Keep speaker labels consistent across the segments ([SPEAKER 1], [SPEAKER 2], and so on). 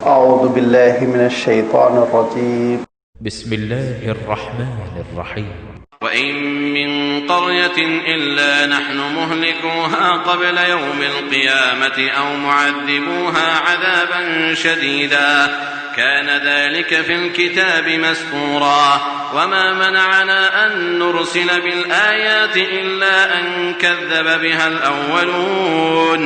[SPEAKER 1] أعوذ بالله من الشيطان الرجيم
[SPEAKER 2] بسم الله الرحمن الرحيم
[SPEAKER 3] وإن من قرية إلا نحن مهلكوها قبل يوم القيامة أو معذبوها عذابا شديدا كان ذلك في الكتاب مسطورا وما منعنا أن نرسل بالآيات إلا أن كذب بها الأولون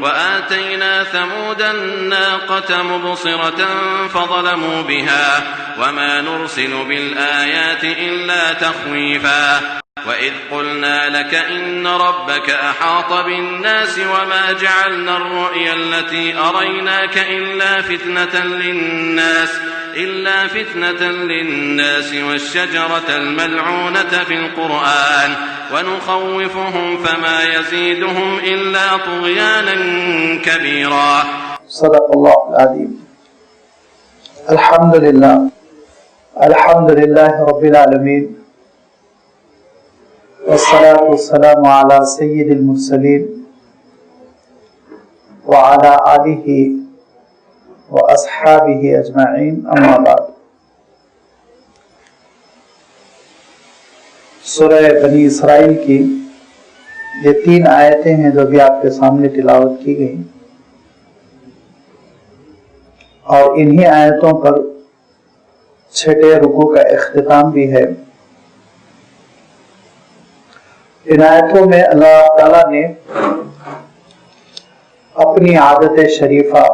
[SPEAKER 3] وآتينا ثمود الناقة مبصرة فظلموا بها وما نرسل بالآيات إلا تخويفا وإذ قلنا لك إن ربك أحاط بالناس وما جعلنا الرؤيا التي أريناك إلا فتنة للناس والشجرة الملعونة في القرآن ونخوفهم فما يزيدهم إلا طغيانا كبيرا.
[SPEAKER 1] صدق الله العظيم. الحمد لله رب العالمين والصلاة والسلام على سيد المرسلين وعلى آله وأصحابه أجمعين أما بعد. سورہ بنی اسرائیل کی یہ 3 آیتیں ہیں جو ابھی آپ کے سامنے تلاوت کی گئی اور انہی آیتوں پر 6 رکوع کا اختتام بھی ہے. ان آیتوں میں اللہ تعالیٰ نے اپنی عادت شریفہ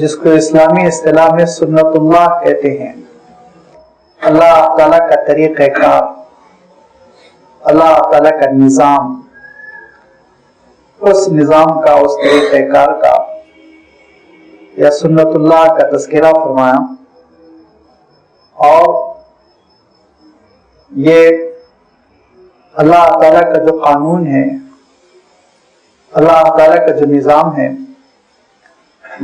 [SPEAKER 1] جس کو اسلامی اصطلاح میں سنت اللہ کہتے ہیں، اللہ تعالیٰ کا طریقہ کار، اللہ تعالیٰ کا نظام، اس نظام کا، اس طریقہ کار کا یا سنت اللہ کا تذکرہ فرمایا. اور یہ اللہ تعالیٰ کا جو قانون ہے، اللہ تعالیٰ کا جو نظام ہے،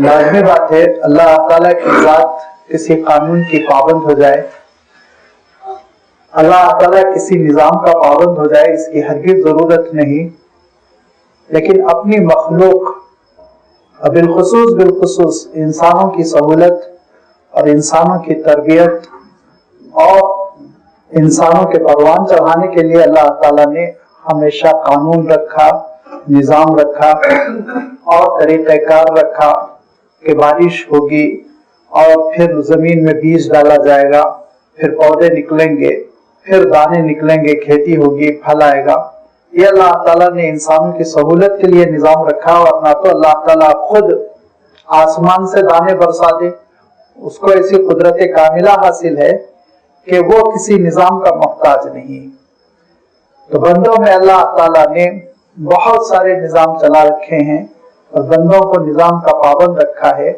[SPEAKER 1] لازمی بات ہے اللہ تعالیٰ کی ذات کسی قانون کی پابند ہو جائے، اللہ تعالیٰ کسی نظام کا پابند ہو جائے، اس کی ہرگز ضرورت نہیں. لیکن اپنی مخلوق بالخصوص انسانوں کی سہولت اور انسانوں کی تربیت اور انسانوں کے پروان چڑھانے کے لیے اللہ تعالیٰ نے ہمیشہ قانون رکھا، نظام رکھا اور طریقہ کار رکھا کہ بارش ہوگی اور پھر زمین میں بیج ڈالا جائے گا، پھر پودے نکلیں گے، پھر دانے نکلیں گے، کھیتی ہوگی، پھل آئے گا. یہ اللہ تعالیٰ نے انسانوں کی سہولت کے لیے نظام رکھا. اور نہ تو اللہ تعالیٰ خود آسمان سے دانے برسا دے، اس کو ایسی قدرت کاملہ حاصل ہے کہ وہ کسی نظام کا محتاج نہیں. تو بندوں میں اللہ تعالیٰ نے بہت سارے نظام چلا رکھے ہیں اور بندوں کو نظام کا پابند رکھا ہے،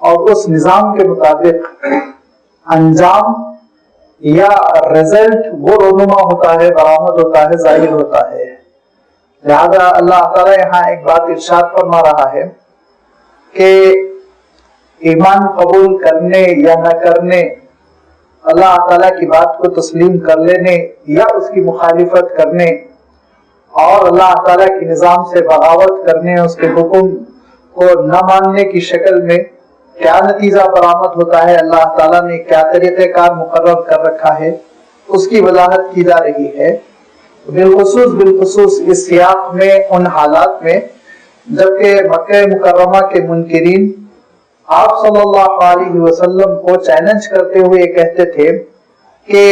[SPEAKER 1] اور اس نظام کے مطابق انجام یا رزلٹ وہ رونما ہوتا ہے، برآمد ہوتا ہے، ظاہر ہوتا ہے. لہذا اللہ تعالیٰ یہاں ایک بات ارشاد فرما رہا ہے کہ ایمان قبول کرنے یا نہ کرنے، اللہ تعالیٰ کی بات کو تسلیم کر لینے یا اس کی مخالفت کرنے اور اللہ تعالیٰ کے نظام سے بغاوت کرنے، اس کے حکم کو نہ ماننے کی شکل میں کیا نتیجہ برآمد ہوتا ہے، اللہ تعالیٰ نے کیا طریقہ کار مقرر کر رکھا ہے، اس کی وضاحت کی جا رہی ہے. بالخصوص اس سیاق میں، ان حالات میں جبکہ مکہ مکرمہ کے منکرین آپ صلی اللہ علیہ وسلم کو چیلنج کرتے ہوئے کہتے تھے کہ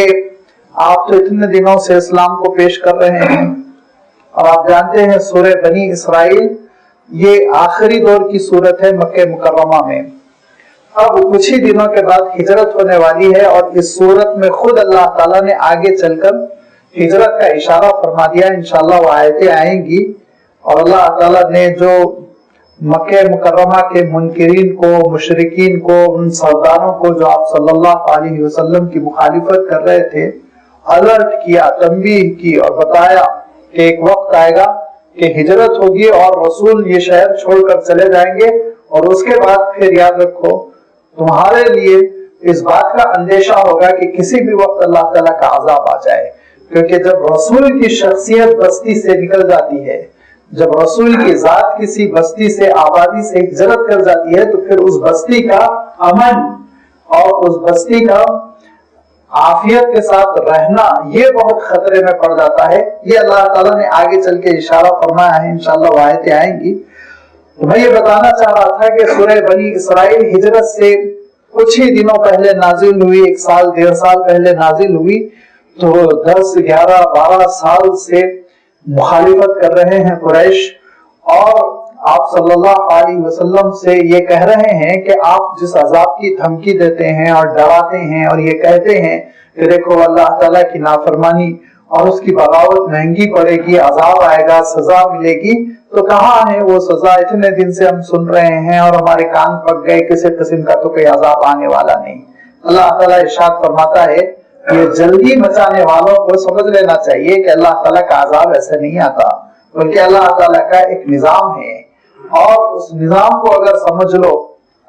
[SPEAKER 1] آپ تو اتنے دنوں سے اسلام کو پیش کر رہے ہیں اور آپ جانتے ہیں سورہ بنی اسرائیل یہ آخری دور کی صورت ہے مکہ مکرمہ میں. اب کچھ ہی دنوں کے بعد ہجرت ہونے والی ہے اور اس صورت میں خود اللہ تعالیٰ نے آگے چل کر ہجرت کا اشارہ فرما دیا. انشاءاللہ وہ آیتیں آئیں گی اور اللہ تعالیٰ نے جو مکہ مکرمہ کے منکرین کو، مشرکین کو، ان سرداروں کو جو آپ صلی اللہ علیہ وسلم کی مخالفت کر رہے تھے، الرٹ کیا، تنبیہ کی اور بتایا کہ ایک وقت آئے گا کہ ہجرت ہوگی اور رسول یہ شہر چھوڑ کر چلے جائیں گے، اور اس کے بعد پھر یاد رکھو تمہارے لیے اس بات کا اندیشہ ہوگا کہ کسی بھی وقت اللہ تعالیٰ کا عذاب آ جائے. کیونکہ جب رسول کی شخصیت بستی سے نکل جاتی ہے، جب رسول کی ذات کسی بستی سے آبادی سے ہجرت کر جاتی ہے تو پھر اس بستی کا امن اور اس بستی کا عافیت کے ساتھ رہنا یہ بہت خطرے میں پڑ جاتا ہے. یہ اللہ تعالیٰ نے آگے چل کے اشارہ فرمایا ہے، انشاءاللہ وہ آیتیں آئیں گی. تو میں یہ بتانا چاہ رہا تھا کہ سورہ بنی اسرائیل ہجرت سے کچھ ہی دنوں پہلے نازل ہوئی، 1 سال 1.5 سال پہلے نازل ہوئی. تو 10 11 12 سال سے مخالفت کر رہے ہیں قریش، اور آپ صلی اللہ علیہ وسلم سے یہ کہہ رہے ہیں کہ آپ جس عذاب کی دھمکی دیتے ہیں اور ڈراتے ہیں اور یہ کہتے ہیں کہ دیکھو اللہ تعالیٰ کی نافرمانی اور اس کی بغاوت مہنگی پڑے گی، عذاب آئے گا، سزا ملے گی، تو کہاں ہے وہ سزا؟ اتنے دن سے ہم سن رہے ہیں اور ہمارے کان پک گئے، کسی قسم کا تو کوئی عذاب آنے والا نہیں. اللہ تعالیٰ ارشاد فرماتا ہے یہ جلدی مچانے والوں کو سمجھ لینا چاہیے کہ اللہ تعالیٰ کا عذاب ایسے نہیں آتا، بلکہ اللہ تعالیٰ کا ایک نظام ہے، اور اس نظام کو اگر سمجھ لو،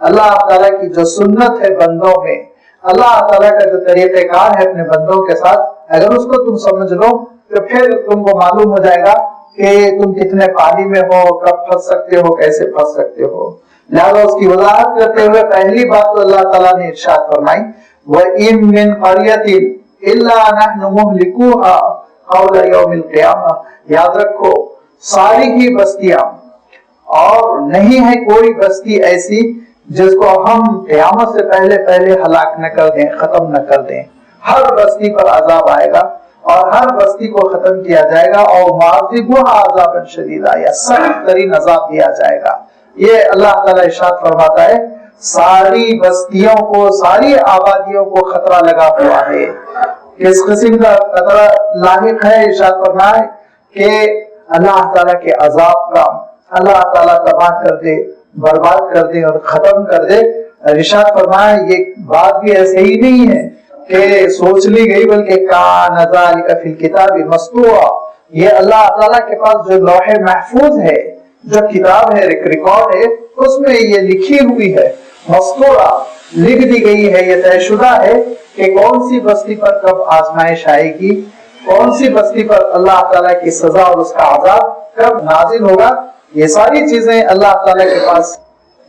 [SPEAKER 1] اللہ تعالیٰ کی جو سنت ہے بندوں میں، اللہ تعالیٰ کا جو طریقہ کار ہے اپنے بندوں کے ساتھ، اگر اس کو تم سمجھ لو تو پھر تم کو معلوم ہو جائے گا کہ تم کتنے پانی میں ہو، کب پھنس سکتے ہو، کیسے پھنس سکتے ہو. لہذا اس کی وضاحت کرتے ہوئے پہلی بات تو اللہ تعالیٰ نے ارشاد فرمائی وَإِن مِّن قَرْيَةٍ إِلَّا نَحْنُ مُهْلِكُوهَا قَبْلَ يَوْمِ الْقِيَامَةِ. یاد رکھو ساری ہی بستیاں، اور نہیں ہے کوئی بستی ایسی جس کو ہم قیامت سے پہلے ہلاک نہ کر دیں، ختم نہ کر دیں. ہر بستی پر عذاب آئے گا اور ہر بستی کو ختم کیا جائے گا، اور معذبوها عذابا شدیدا، یا سخت ترین عذاب دیا جائے گا. یہ اللہ تعالیٰ ارشاد فرماتا ہے ساری بستیوں کو، ساری آبادیوں کو خطرہ لگا ہوا ہے. کس قسم کا خطرہ لاحق ہے؟ ارشاد فرمائے کہ اللہ تعالیٰ کے عذاب کا اللہ تعالیٰ تباہ کر دے، برباد کر دے اور ختم کر دے. ارشاد فرمائے یہ بات بھی ایسے ہی نہیں ہے کہ سوچ لی گئی، بلکہ کان ذالک فی الکتاب مسطورا. یہ اللہ تعالیٰ کے پاس جو لوح محفوظ ہے، جو کتاب ہے، ریکارڈ ہے، اس میں یہ لکھی ہوئی ہے، مسطورا لکھ دی گئی ہے، یہ طے شدہ ہے کہ کون سی بستی پر کب آزمائش آئے گی، کون سی بستی پر اللہ تعالیٰ کی سزا اور اس کا عذاب کب نازل ہوگا. یہ ساری چیزیں اللہ تعالیٰ کے پاس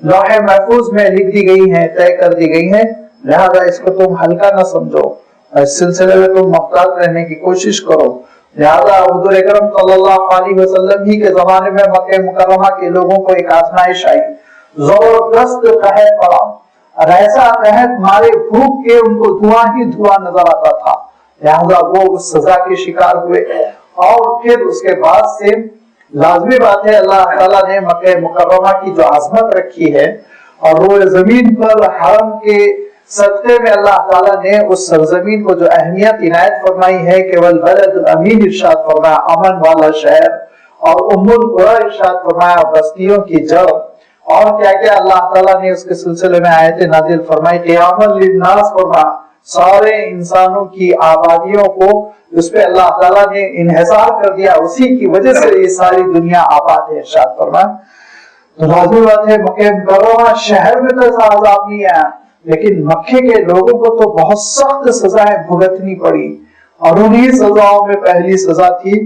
[SPEAKER 1] لوح محفوظ میں لکھ دی گئی ہیں، طے کر دی گئی ہیں. لہذا اس کو تم ہلکا نہ سمجھو، اس سلسلے میں تم محتاط رہنے کی کوشش کرو. لہذا حضور اکرم صلی اللہ علیہ وسلم ہی کے زمانے میں مکہ مکرمہ کے لوگوں کو ایک آزمائش آئی، زبردست قحط پڑا، اور ایسا قحط مارے بھوک کے ان کو دھواں ہی دھواں نظر آتا تھا. لہذا وہ سزا کے شکار ہوئے، اور پھر اس کے بعد سے لازمی بات ہے اللہ تعالیٰ نے مکہ مکرمہ کی جو عظمت رکھی ہے، اور روئے زمین پر حرم کے صدقے میں اللہ تعالیٰ نے اس سرزمین کو جو اہمیت عنایت فرمائی ہے کہ والبلد الامین ارشاد فرمایا، امن والا شہر، اور ام القری ارشاد فرمایا، بستیوں کی جڑ، اور کیا کیا اللہ تعالیٰ نے اس کے سلسلے میں آیتیں نازل فرمائی. قیامت للناس فرمایا، سارے انسانوں کی آبادیوں کو اس پہ اللہ تعالیٰ نے انحصار کر دیا، اسی کی وجہ سے یہ ساری دنیا آباد ہے. ارشاد فرمایا تو لازمی بات ہے مکہ مکرمہ شہر میں تو ایسا عذاب نہیں آیا، لیکن مکے کے لوگوں کو تو بہت سخت سزائیں بھگتنی پڑی، اور انہی سزاؤں میں پہلی سزا تھی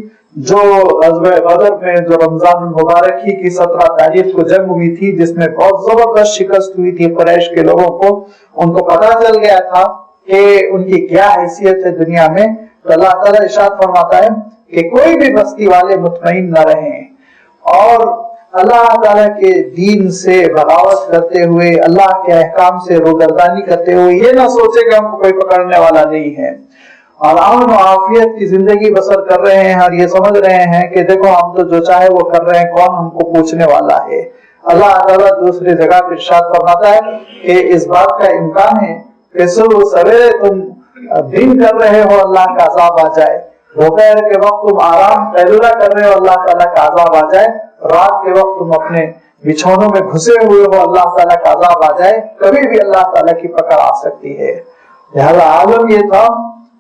[SPEAKER 1] جو غزوہ بدر میں جو رمضان المبارک ہی کی 17 تاریخ کو جنگ ہوئی تھی، جس میں بہت زبردست شکست ہوئی تھی قریش کے لوگوں کو. ان کو پتا چل گیا تھا کہ ان کی کیا حیثیت ہے دنیا میں. تو اللہ تعالیٰ ارشاد فرماتا ہے کہ کوئی بھی بستی والے مطمئن نہ رہیں، اور اللہ تعالیٰ کے دین سے بغاوت کرتے ہوئے، اللہ کے احکام سے روگردانی کرتے ہوئے یہ نہ سوچے کہ ہم کو کوئی پکڑنے والا نہیں ہے، اور امن و عافیت کی زندگی بسر کر رہے ہیں، اور یہ سمجھ رہے ہیں کہ دیکھو ہم تو جو چاہے وہ کر رہے ہیں، کون ہم کو پوچھنے والا ہے. اللہ تعالیٰ دوسری جگہ پر ارشاد فرماتا ہے کہ اس بات کا امکان ہے کہ صبح سویرے تم دن کر رہے ہو اللہ کا عذاب آ جائے، دوپہر کے وقت تم آرام قیلولہ کر رہے ہو اللہ تعالیٰ کا عذاب آ جائے، رات کے وقت تم اپنے بچھونوں میں گھسے ہوئے ہو اللہ تعالیٰ کا عذاب آ جائے، کبھی بھی اللہ تعالیٰ کی پکڑ آ سکتی ہے. لہذا عالم یہ تھا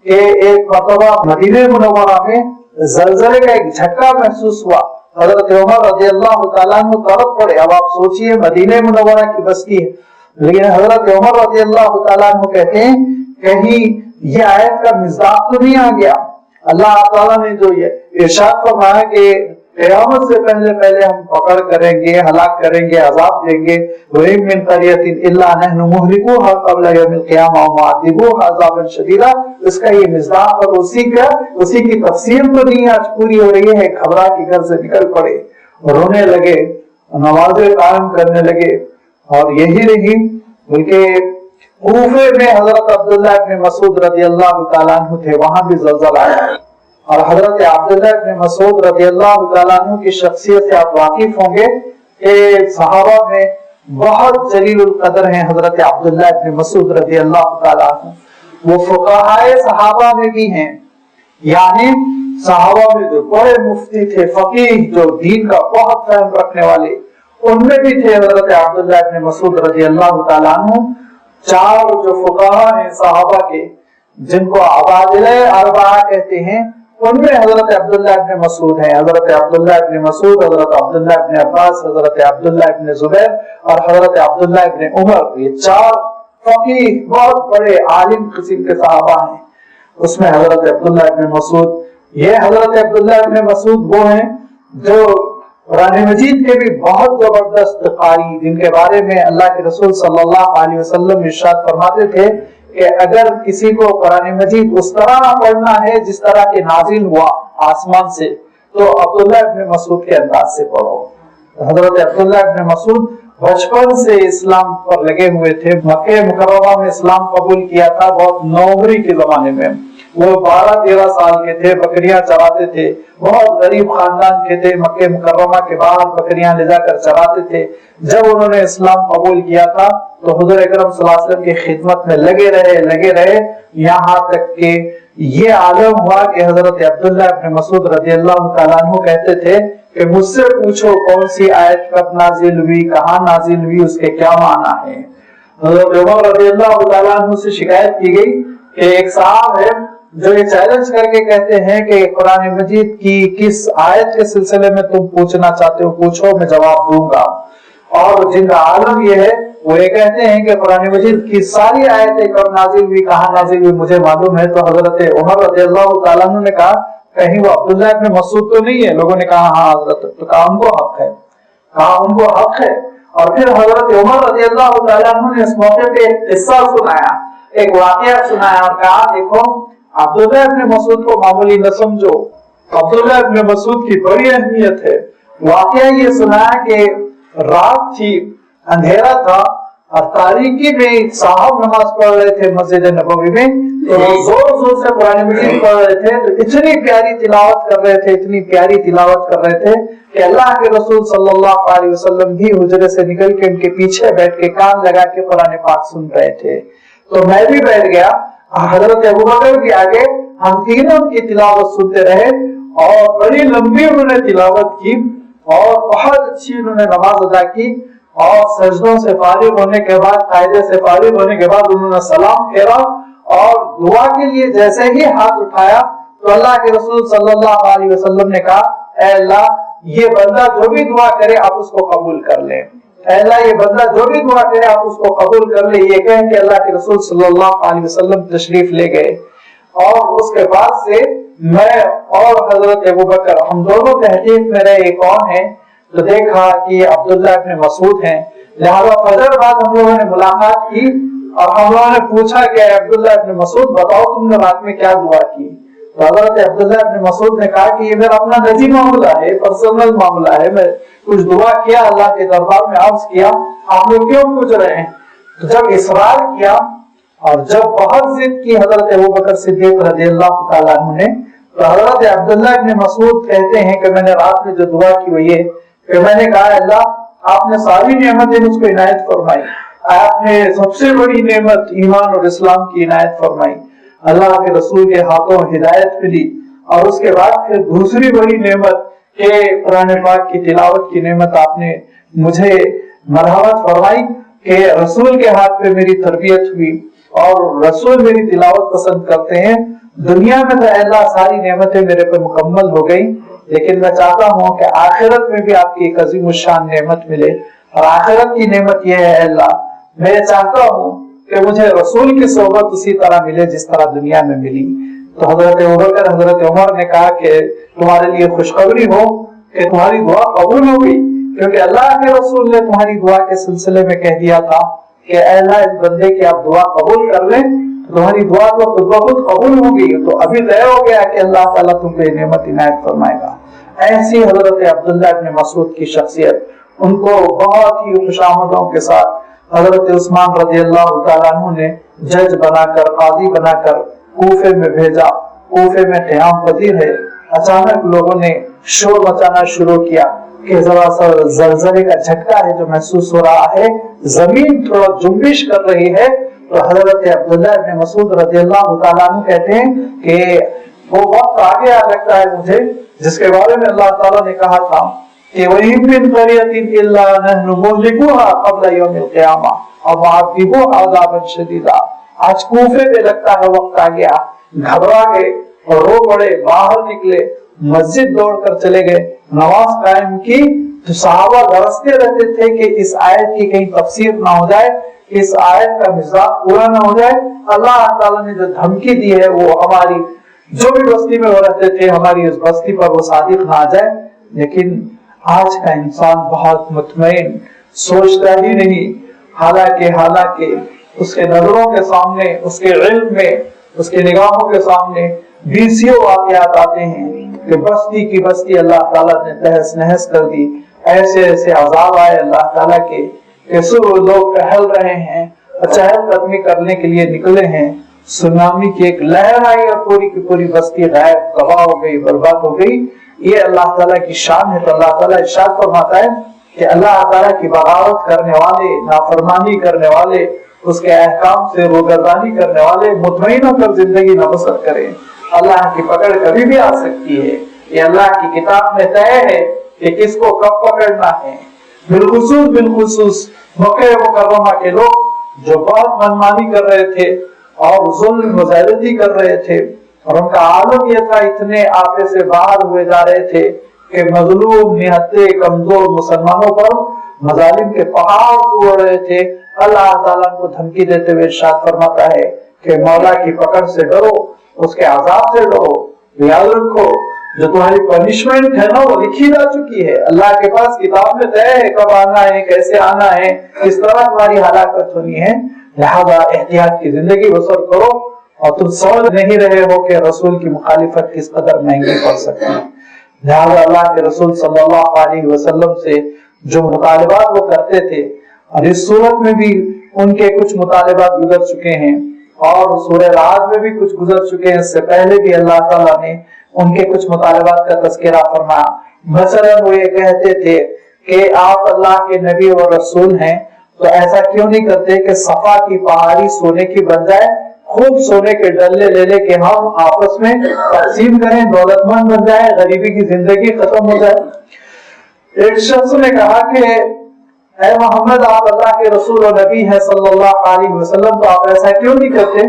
[SPEAKER 1] کہ ایک مرتبہ مدینہ منورہ میں زلزلے کا ایک جھٹکا محسوس ہوا. حضرت عمر رضی اللہ تعالیٰ عنہ تڑپ پڑے. اب آپ سوچئے مدینہ منورہ کی بستی ہے، لیکن حضرت عمر رضی اللہ تعالیٰ عنہ کہتے ہیں کہیں یہ آیت کا مصداق تو نہیں آ گیا. اللہ تعالیٰ نے جو یہ ارشاد فرمایا کہ قیامت سے پہلے پہلے ہم پکڑ کریں گے، ہلاک کریں گے، عذاب دیں گے. وَإِن مِّن قَرْيَةٍ إِلَّا نَحْنُ مُهْلِكُوهَا قَبْلَ يَوْمِ الْقِيَامَةِ وَمُعَذِّبُوهَا عَذَابًا شَدِيدًا. اس کا یہ مصداق اور اسی کی تفسیر تو نہیں آج پوری ہو رہی ہے. گھبرا کے گھر سے نکل پڑے، رونے لگے، نمازیں قائم کرنے لگے. اور یہی نہیں بلکہ کوفے میں حضرت عبداللہ ابن مسعود رضی اللہ تعالیٰ عنہ تھے، وہاں بھی زلزلہ آیا. اور حضرت عبداللہ ابن مسعود رضی اللہ تعالیٰ عنہ کی شخصیت سے آپ واقف ہوں گے کہ صحابہ میں بہت جلیل القدر ہیں حضرت عبداللہ ابن مسعود رضی اللہ تعالیٰ عنہ. وہ فقہائے صحابہ میں بھی ہیں، یعنی صحابہ میں جو بڑے مفتی تھے، فقیہ جو دین کا بہت فہم رکھنے والے، ان میں بھی تھے حضرت عبداللہ ابن مسعود رضی اللہ تعالیٰ عنہ. چار جو فقہاء ہیں صحابہ کے، جن کو عبادلہ اربعہ کہتے ہیں، ان میں حضرت عبداللہ ابن مسعود ہیں. حضرت عبداللہ ابن مسعود، حضرت عبداللہ ابن عباس، حضرت عبداللہ ابن زبیر اور حضرت عبداللہ ابن عمر. یہ چار فقیہ بہت بڑے عالم قسم کے صحابہ ہیں. اس میں حضرت عبداللہ ابن مسعود، یہ حضرت عبداللہ ابن مسعود وہ ہیں جو قرآن مجید کے بھی بہت زبردست قاری، جن کے بارے میں اللہ کے رسول صلی اللہ علیہ وسلم ارشاد فرماتے تھے کہ اگر کسی کو قرآن مجید اس طرح پڑھنا ہے جس طرح کے نازل ہوا آسمان سے، تو عبداللہ ابن مسعود کے انداز سے پڑھو. حضرت عبداللہ ابن مسعود بچپن سے اسلام پر لگے ہوئے تھے. مکہ مکرمہ میں اسلام قبول کیا تھا بہت نوعمری کے زمانے میں. وہ 12-13 سال کے تھے، بکریاں چراتے تھے. بہت غریب خاندان کے تھے، مکہ مکرمہ کے باہر بکریاں لے جا کر چراتے تھے. جب انہوں نے اسلام قبول کیا تھا تو حضور اکرم صلی اللہ علیہ وسلم کی خدمت میں لگے رہے یہاں تک کہ یہ عالم ہوا کہ حضرت عبداللہ ابن مسعود رضی اللہ تعالیٰ عنہ کہتے تھے کہ مجھ سے پوچھو کون سی آیت کب نازل ہوئی، کہاں نازل ہوئی، اس کے کیا معنی ہے. حضرت عمر رضی اللہ تعالیٰ عنہ سے شکایت کی گئی کہ ایک صاحب ہے جو یہ چیلنج کر کے کہتے ہیں کہ قرآن مجید کی کس آیت کے سلسلے میں تم پوچھنا چاہتے ہو پوچھو، میں جواب دوں گا. اور جن کا عالم یہ ہے وہ یہ کہتے ہیں کہ قرآن مجید کی ساری آیتیں کب نازل ہوئی، کہاں نازل ہوئی، مجھے معلوم ہے. تو حضرت عمر رضی اللہ تعالیٰ عنہ نے کہا کہیں وہ عبداللہ ابن مسعود تو نہیں ہے؟ لوگوں نے کہا ہاں حضرت. تو کہا ان کو حق ہے، کہا ان کو حق ہے. اور پھر حضرت عمر رضی اللہ تعالیٰ عنہ نے اس موقع پہ ایک قصہ سنایا، ایک واقعہ سنایا اور کہا دیکھو عبداللہ ابن مسعود کو معمولی نہ سمجھو، عبداللہ ابن مسعود کی بڑی اہمیت ہے. واقعہ یہ سنایا کہ رات تھی، اندھیرا تھا اور تاریکی میں صاحب نماز پڑھ رہے تھے مسجد نبوی میں. تو زور زور سے قرآن مجید پڑھ رہے تھے، تو اتنی پیاری تلاوت کر رہے تھے، اتنی پیاری تلاوت کر رہے تھے کہ اللہ کے رسول صلی اللہ علیہ وسلم بھی حجرے سے نکل کے ان کے پیچھے بیٹھ کے کان لگا کے قرآن پاک سن رہے تھے. تو میں بھی بیٹھ گیا، حضرت ابوبکر کے آگے ہم تینوں کی تلاوت سنتے رہے اور بڑی لمبی انہوں نے تلاوت کی اور بہت اچھی انہوں نے نماز ادا کی. اور سجدوں سے فارغ ہونے کے بعد، قاعدے سے فارغ ہونے کے بعد انہوں نے سلام پھیرا اور دعا کے لیے جیسے ہی ہاتھ اٹھایا تو اللہ کے رسول صلی اللہ علیہ وسلم نے کہا اے اللہ یہ بندہ جو بھی دعا کرے آپ اس کو قبول کر لیں. اے اللہ یہ بندہ جو بھی دعا کرے آپ اس کو قبول کر لیں. یہ کہیں کہ اللہ کے رسول صلی اللہ علیہ وسلم تشریف لے گئے. اور اس کے بعد سے میں اور حضرت ابوبکر ہم دونوں تحقیق میں رہے کون ہیں، تو دیکھا کہ عبداللہ ابن مسعود ہیں. لہذا فجر بعد ہم لوگوں نے ملاقات کی اور ہم لوگوں نے پوچھا کہ عبداللہ ابن مسعود بتاؤ تم نے رات میں کیا دعا کی. تو حضرت عبداللہ ابن مسعود نے کہا کہ یہ میرا اپنا نجی معاملہ ہے، پرسنل معاملہ ہے، میں کچھ دعا کیا، اللہ کے دربار میں عرض کیا، آپ لوگ کیوں پوچھ رہے ہیں. تو جب اصرار کیا اور جب بہت ضد کی حضرت ابوبکر صدیق رضی اللہ تعالیٰ عنہ نے، تو حضرت عبداللہ ابن مسعود کہتے ہیں کہ میں نے رات میں جو دعا کی وہ یہ کہ میں نے کہا اللہ آپ نے ساری نعمتیں مجھ کو عنایت فرمائی، آپ نے سب سے بڑی نعمت ایمان اور اسلام کی عنایت فرمائی، اللہ کے رسول کے ہاتھوں ہدایت ملی، اور اس کے بعد پھر دوسری بڑی نعمت کہ قرآن پاک کی تلاوت کی نعمت آپ نے مجھے مرحمت فرمائی کہ رسول کے ہاتھ پہ میری تربیت ہوئی اور رسول میری تلاوت پسند کرتے ہیں. دنیا میں تو اللہ ساری نعمتیں میرے پہ مکمل ہو گئی، لیکن میں چاہتا ہوں کہ آخرت میں بھی آپ کی ایک عظیم الشان نعمت ملے. اور آخرت کی نعمت یہ ہے اللہ میں چاہتا ہوں کہ مجھے رسول کی صحبت اسی طرح ملے جس طرح دنیا میں ملی. تو حضرت ابوبکر حضرت عمر نے کہا کہ تمہارے لیے خوشخبری ہو کہ تمہاری دعا قبول ہوگی، کیونکہ اللہ کے رسول نے تمہاری دعا کے سلسلے میں کہہ دیا تھا کہ اے اللہ اس بندے کی آپ دعا قبول کر لیں تو تمہاری دعا تو خود بخود قبول ہوگی۔ تو ابھی طے ہو گیا کہ اللہ تعالیٰ تم کو یہ نعمت عنایت فرمائے گا۔ ایسی حضرت عبداللہ ابن مسعود کی شخصیت، ان کو بہت ہی خوشامدوں کے ساتھ حضرت عثمان رضی اللہ تعالیٰ عنہ نے جج بنا کر، قاضی بنا کر کوفے میں بھیجا۔ کوفے میں قیام پذیر ہے، اچانک لوگوں نے شور مچانا شروع کیا کہ ذرا سا زلزلے کا جھٹکا ہے جو محسوس ہو رہا ہے، زمین تھوڑا جنبش کر رہی ہے۔ تو حضرت عبداللہ ابن مسعود رضی اللہ تعالیٰ عنہ کہتے ہیں کہ وہ وقت آ گیا لگتا ہے مجھے جس کے بارے میں اللہ تعالیٰ نے کہا تھا کہ وَإِن مِّن قَرْيَةٍ إِلَّا نَحْنُ مُهْلِكُوهَا قَبْلَ يَوْمِ الْقِيَامَةِ أَوْ مُعَذِّبُوهَا عَذَابًا شَدِيدًا۔ آج کوفے پہ لگتا ہے وقت آ گیا، گھبرا گئے اور رو پڑے، باہر نکلے، مسجد دوڑ کر چلے گئے، نماز قائم کی۔ تو صحابہ درستے رہتے تھے کہ اس آیت کی کہیں تفسیر نہ ہو جائے، اس آیت کا مزاق پورا نہ ہو جائے، اللہ تعالیٰ نے جو دھمکی دی ہے وہ ہماری جو بھی بستی میں وہ رہتے تھے ہماری اس بستی پر وہ صادق نہ آ جائے۔ لیکن آج کا انسان بہت مطمئن، سوچتا ہی نہیں، حالانکہ اس کے نظروں کے سامنے، اس کے علم میں، اس کے نگاہوں کے سامنے بیسیوں واقعات آتے ہیں کہ بستی کی بستی اللہ تعالیٰ نے تہس نہس کر دی۔ ایسے ایسے عذاب آئے اللہ تعالیٰ کے کہ سب لوگ ٹہل رہے ہیں، چہل قدمی کرنے کے لیے نکلے ہیں، سونامی کی ایک لہر آئی اور پوری کی پوری بستی غائب، تباہ ہو گئی، برباد ہو گئی۔ یہ اللہ تعالیٰ کی شان ہے۔ تو اللہ تعالیٰ ارشاد فرماتا ہے کہ اللہ تعالیٰ کی بغاوت کرنے والے، نافرمانی کرنے والے، اس کے احکام سے روگردانی کرنے والے مطمئن ہو کر زندگی نہ بسر کریں۔ اللہ کی پکڑ کبھی بھی آ سکتی ہے، یہ اللہ کی کتاب میں طے ہے کہ کس کو کب پکڑنا ہے۔ بالخصوص مکہ مکرمہ کے لوگ جو بہت منمانی کر رہے تھے اور ظلم و زیادتی کر رہے تھے، اور ان کا عالم یہ تھا اتنے آپے سے باہر ہوئے جا رہے تھے کہ مظلوم نہتے کمزور مسلمانوں پر مظالم کے پہاڑ توڑ رہے تھے۔ اللہ تعالیٰ کو دھمکی دیتے ہوئے ارشاد فرماتا ہے کہ مولا کی پکڑ سے ڈرو، اس کے عذاب سے ڈرو، یاد رکھو جو تمہاری پنشمنٹ ہے نا وہ لکھی جا چکی ہے، اللہ کے پاس کتاب میں طے ہے کب آنا ہے، کیسے آنا ہے، کس طرح تمہاری ہلاکت ہونی ہے۔ لہذا احتیاط کی زندگی بسر کرو، اور تم سمجھ نہیں رہے ہو کہ رسول کی مخالفت کس قدر مہنگی پڑ سکتی ہے۔ لہذا اللہ کے رسول صلی اللہ علیہ وسلم سے جو مطالبات وہ کرتے تھے، اور اس صورت میں بھی ان کے کچھ مطالبات گزر چکے ہیں، اور سورہ رعد میں بھی کچھ گزر چکے ہیں، اس سے پہلے بھی اللہ تعالیٰ نے ان کے کچھ مطالبات کا تذکرہ فرمایا۔ مثلا وہ یہ کہتے تھے کہ آپ اللہ کے نبی اور رسول ہیں تو ایسا کیوں نہیں کرتے کہ صفا کی پہاڑی سونے کی بن جائے، خوب سونے کے ڈلے لے لے کے ہم آپس میں تقسیم کریں، دولت مند بن جائے، غریبی کی زندگی ختم ہو جائے۔ ایک شخص نے کہا کہ اے محمد آپ اللہ کے رسول و نبی ہیں صلی اللہ علیہ وسلم، تو آپ ایسا کیوں نہیں کرتے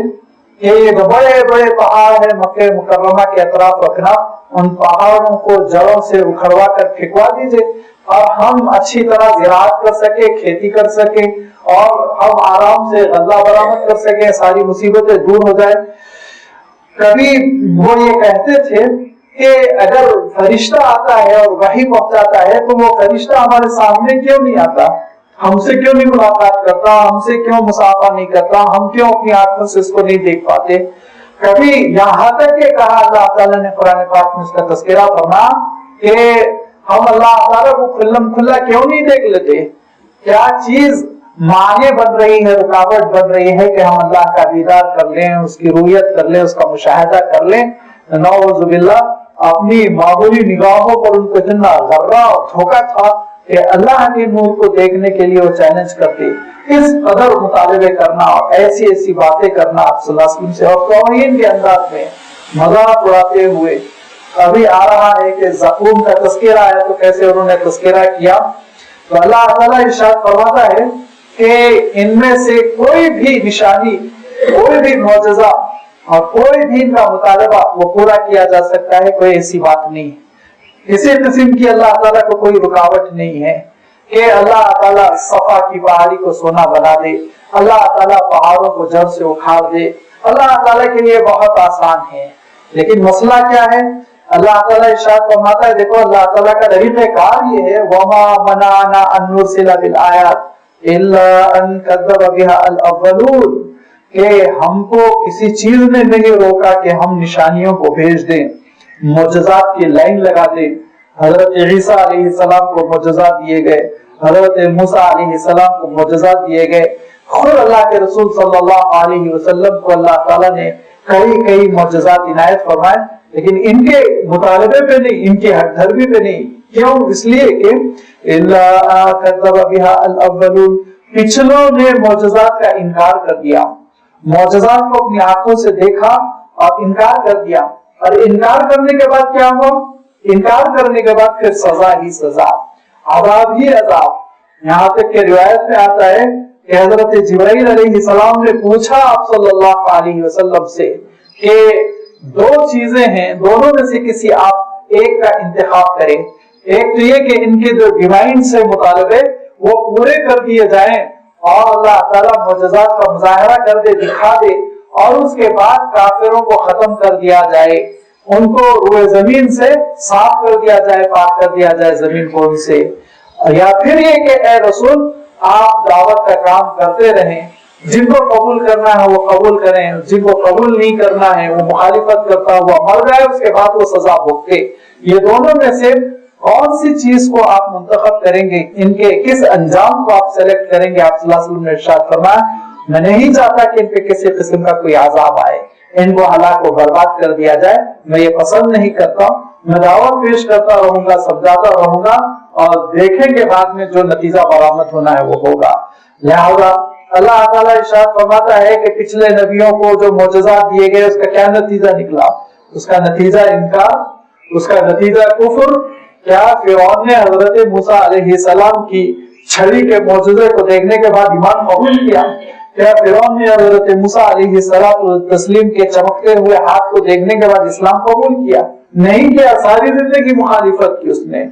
[SPEAKER 1] کہ یہ جو بڑے بڑے پہاڑ ہیں مکہ مکرمہ کے اطراف رکھنا، ان پہاڑوں کو جڑوں سے اکھڑوا کر پھینکوا دیجئے اور ہم اچھی طرح زراعت کر سکیں، کھیتی کر سکیں، اور ہم آرام سے غلہ برآمد کر سکیں، ساری مصیبتیں دور ہو جائے۔ کبھی وہ یہ کہتے تھے کہ اگر فرشتہ آتا ہے اور وحی پہنچاتا ہے تو وہ فرشتہ ہمارے سامنے کیوں نہیں آتا، ہم سے کیوں نہیں ملاقات کرتا، ہم سے کیوں مصافحہ نہیں کرتا، ہم کیوں اپنی آنکھوں سے اس کو نہیں دیکھ پاتے۔ کبھی یہاں تک کہ کہا اللہ تعالیٰ نے قرآن پاک میں اس کا تذکرہ فرمایا کہ ہم اللہ تعالیٰ کو کھلم کھلا کیوں نہیں دیکھ لیتے، کیا چیز مانع بن رہی ہے، رکاوٹ بن رہی ہے کہ ہم اللہ کا دیدار کر لیں، اس کی رویت کر لیں، اس کا مشاہدہ کر لیں۔ نعوذ باللہ اپنی معمولی نگاہوں پر ان کو اتنا غرہ اور دھوکہ تھا کہ اللہ کے نور کو دیکھنے کے لیے وہ چیلنج کرتے۔ اس قدر مطالبے کرنا اور ایسی ایسی باتیں کرنا آپ صلی اللہ علیہ وسلم سے، اور توہین کے انداز میں مذاق اڑاتے ہوئے۔ ابھی آ رہا ہے کہ زقوم کا تذکرہ ہے تو کیسے انہوں نے تذکرہ کیا، تو اللہ تعالیٰ ارشاد فرماتا ہے کہ ان میں سے کوئی بھی نشانی، کوئی بھی معجزہ اور کوئی بھی ان کا مطالبہ وہ پورا کیا جا سکتا ہے، کوئی ایسی بات نہیں ہے۔ اسی قسم کی اللہ تعالیٰ کو کوئی رکاوٹ نہیں ہے کہ اللہ تعالیٰ صفا کی پہاڑی کو سونا بنا دے، اللہ تعالیٰ پہاڑوں کو جڑ سے اکھاڑ دے، اللہ تعالیٰ کے لیے بہت آسان ہے۔ لیکن مسئلہ کیا ہے، اللہ تعالیٰ ارشاد فرماتا ہے، دیکھو اللہ تعالیٰ کا طریقہ کار یہ ہے، وما منعنا ان نرسل بالآیات الا ان کذب بها الاولون، کہ ہم کو کسی چیز نے نہیں روکا کہ ہم نشانیوں کو بھیج دیں، معجزات کی لائن لگا دیں۔ حضرت عیسیٰ علیہ السلام کو معجزات دیے گئے، حضرت موسیٰ علیہ السلام کو معجزات دیے گئے، خود اللہ کے رسول صلی اللہ علیہ وسلم کو اللہ تعالیٰ نے کئی معجزات عنایت فرمائے، لیکن ان کے مطالبے پہ نہیں، ان کی ہٹ دھرمی پہ نہیں۔ کیوں؟ اس لیے کہ الا کذب بها الاولون، پچھلوں نے معجزات کا انکار کر دیا، معجزات کو اپنی آنکھوں سے دیکھا اور انکار کر دیا، اور انکار کرنے کے بعد کیا ہوا؟ انکار کرنے کے بعد پھر سزا ہی سزا، عذاب ہی عذاب۔ یہاں تک کہ روایت میں آتا ہے کہ حضرت جبرائیل علیہ السلام نے پوچھا آپ صلی اللہ علیہ وسلم سے کہ دو چیزیں ہیں، دونوں میں سے کسی آپ ایک کا انتخاب کریں، ایک تو یہ کہ ان کے جو ڈیوائن سے مطالبے وہ پورے کر دیے جائیں اور اللہ تعالیٰ معجزات کا مظاہرہ کر دے، دکھا دے، اور اس کے بعد کافروں کو ختم کر دیا جائے، ان کو روئے زمین سے صاف کر دیا جائے، پاک کر دیا جائے زمین کو ان سے، یا پھر یہ کہ اے رسول آپ دعوت کا کام کرتے رہیں، جن کو قبول کرنا ہے وہ قبول کریں، جن کو قبول نہیں کرنا ہے وہ مخالفت کرتا ہوا مر جائے، اس کے بعد وہ سزا بھگتے۔ یہ دونوں میں سے کون سی چیز کو آپ منتخب کریں گے، ان کے کس انجام کو آپ سلیکٹ کریں گے؟ آپ صلی اللہ علیہ وسلم نے ارشاد فرمایا میں نہیں چاہتا کہ ان پہ کسی قسم کا کوئی عذاب آئے، ان کو ہلاک و برباد کر دیا جائے، میں یہ پسند نہیں کرتا، میں دعوت پیش کرتا رہوں گا، سمجھاتا رہوں گا، اور دیکھیں گے بعد میں جو نتیجہ برآمد ہونا ہے وہ ہوگا۔ لہذا اللہ تعالیٰ ارشاد فرماتا ہے کہ پچھلے نبیوں کو جو معجزات دیے گئے اس کا کیا نتیجہ نکلا؟ اس کا نتیجہ انکار، اس کا نتیجہ کفر۔ کیا فرعون نے حضرت موسیٰ علیہ السلام کی چھڑی کے معجزے کو دیکھنے کے بعد ایمان قبول کیا؟ کیا فرعون نے حضرت موسیٰ علیہ السلام کے چمکتے ہوئے ہاتھ کو دیکھنے کے بعد اسلام قبول کیا؟ نہیں کیا، ساری زندگی مخالفت کی اس نے۔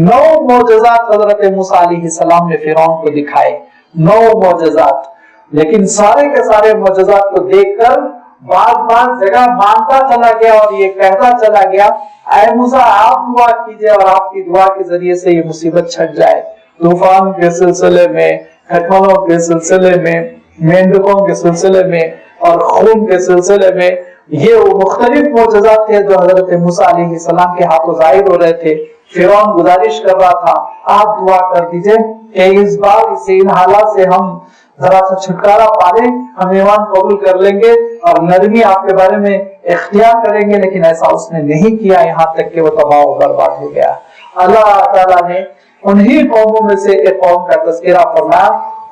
[SPEAKER 1] 9 معجزات حضرت موسیٰ علیہ السلام نے فرعون کو دکھائے، 9 معجزات، لیکن سارے کے سارے معجزات کو دیکھ کر بعض جگہ مانتا چلا گیا اور یہ کہتا چلا گیا اے موسیٰ آپ دعا کیجئے اور آپ کی دعا کے ذریعے سے یہ مصیبت چھٹ جائے۔ طوفان کے سلسلے میں، کھٹملوں کے سلسلے میں، مینڈکوں کے سلسلے میں اور خون کے سلسلے میں، یہ وہ مختلف معجزات تھے جو حضرت موسیٰ علیہ السلام کے ہاتھوں ظاہر ہو رہے تھے۔ فرعون گزارش کر رہا تھا آپ دعا کر دیجئے کہ اس بار اس ان حالات سے ہم ذرا سا چھٹکارا پالیں، ہم ایمان قبول کر لیں گے اور نرمی آپ کے بارے میں اختیار کریں گے، لیکن ایسا اس نے نہیں کیا، یہاں تک کہ وہ تباہ و برباد ہو گیا۔ اللہ تعالیٰ نے انہی قوموں میں سے ایک قوم کا تذکرہ فرمایا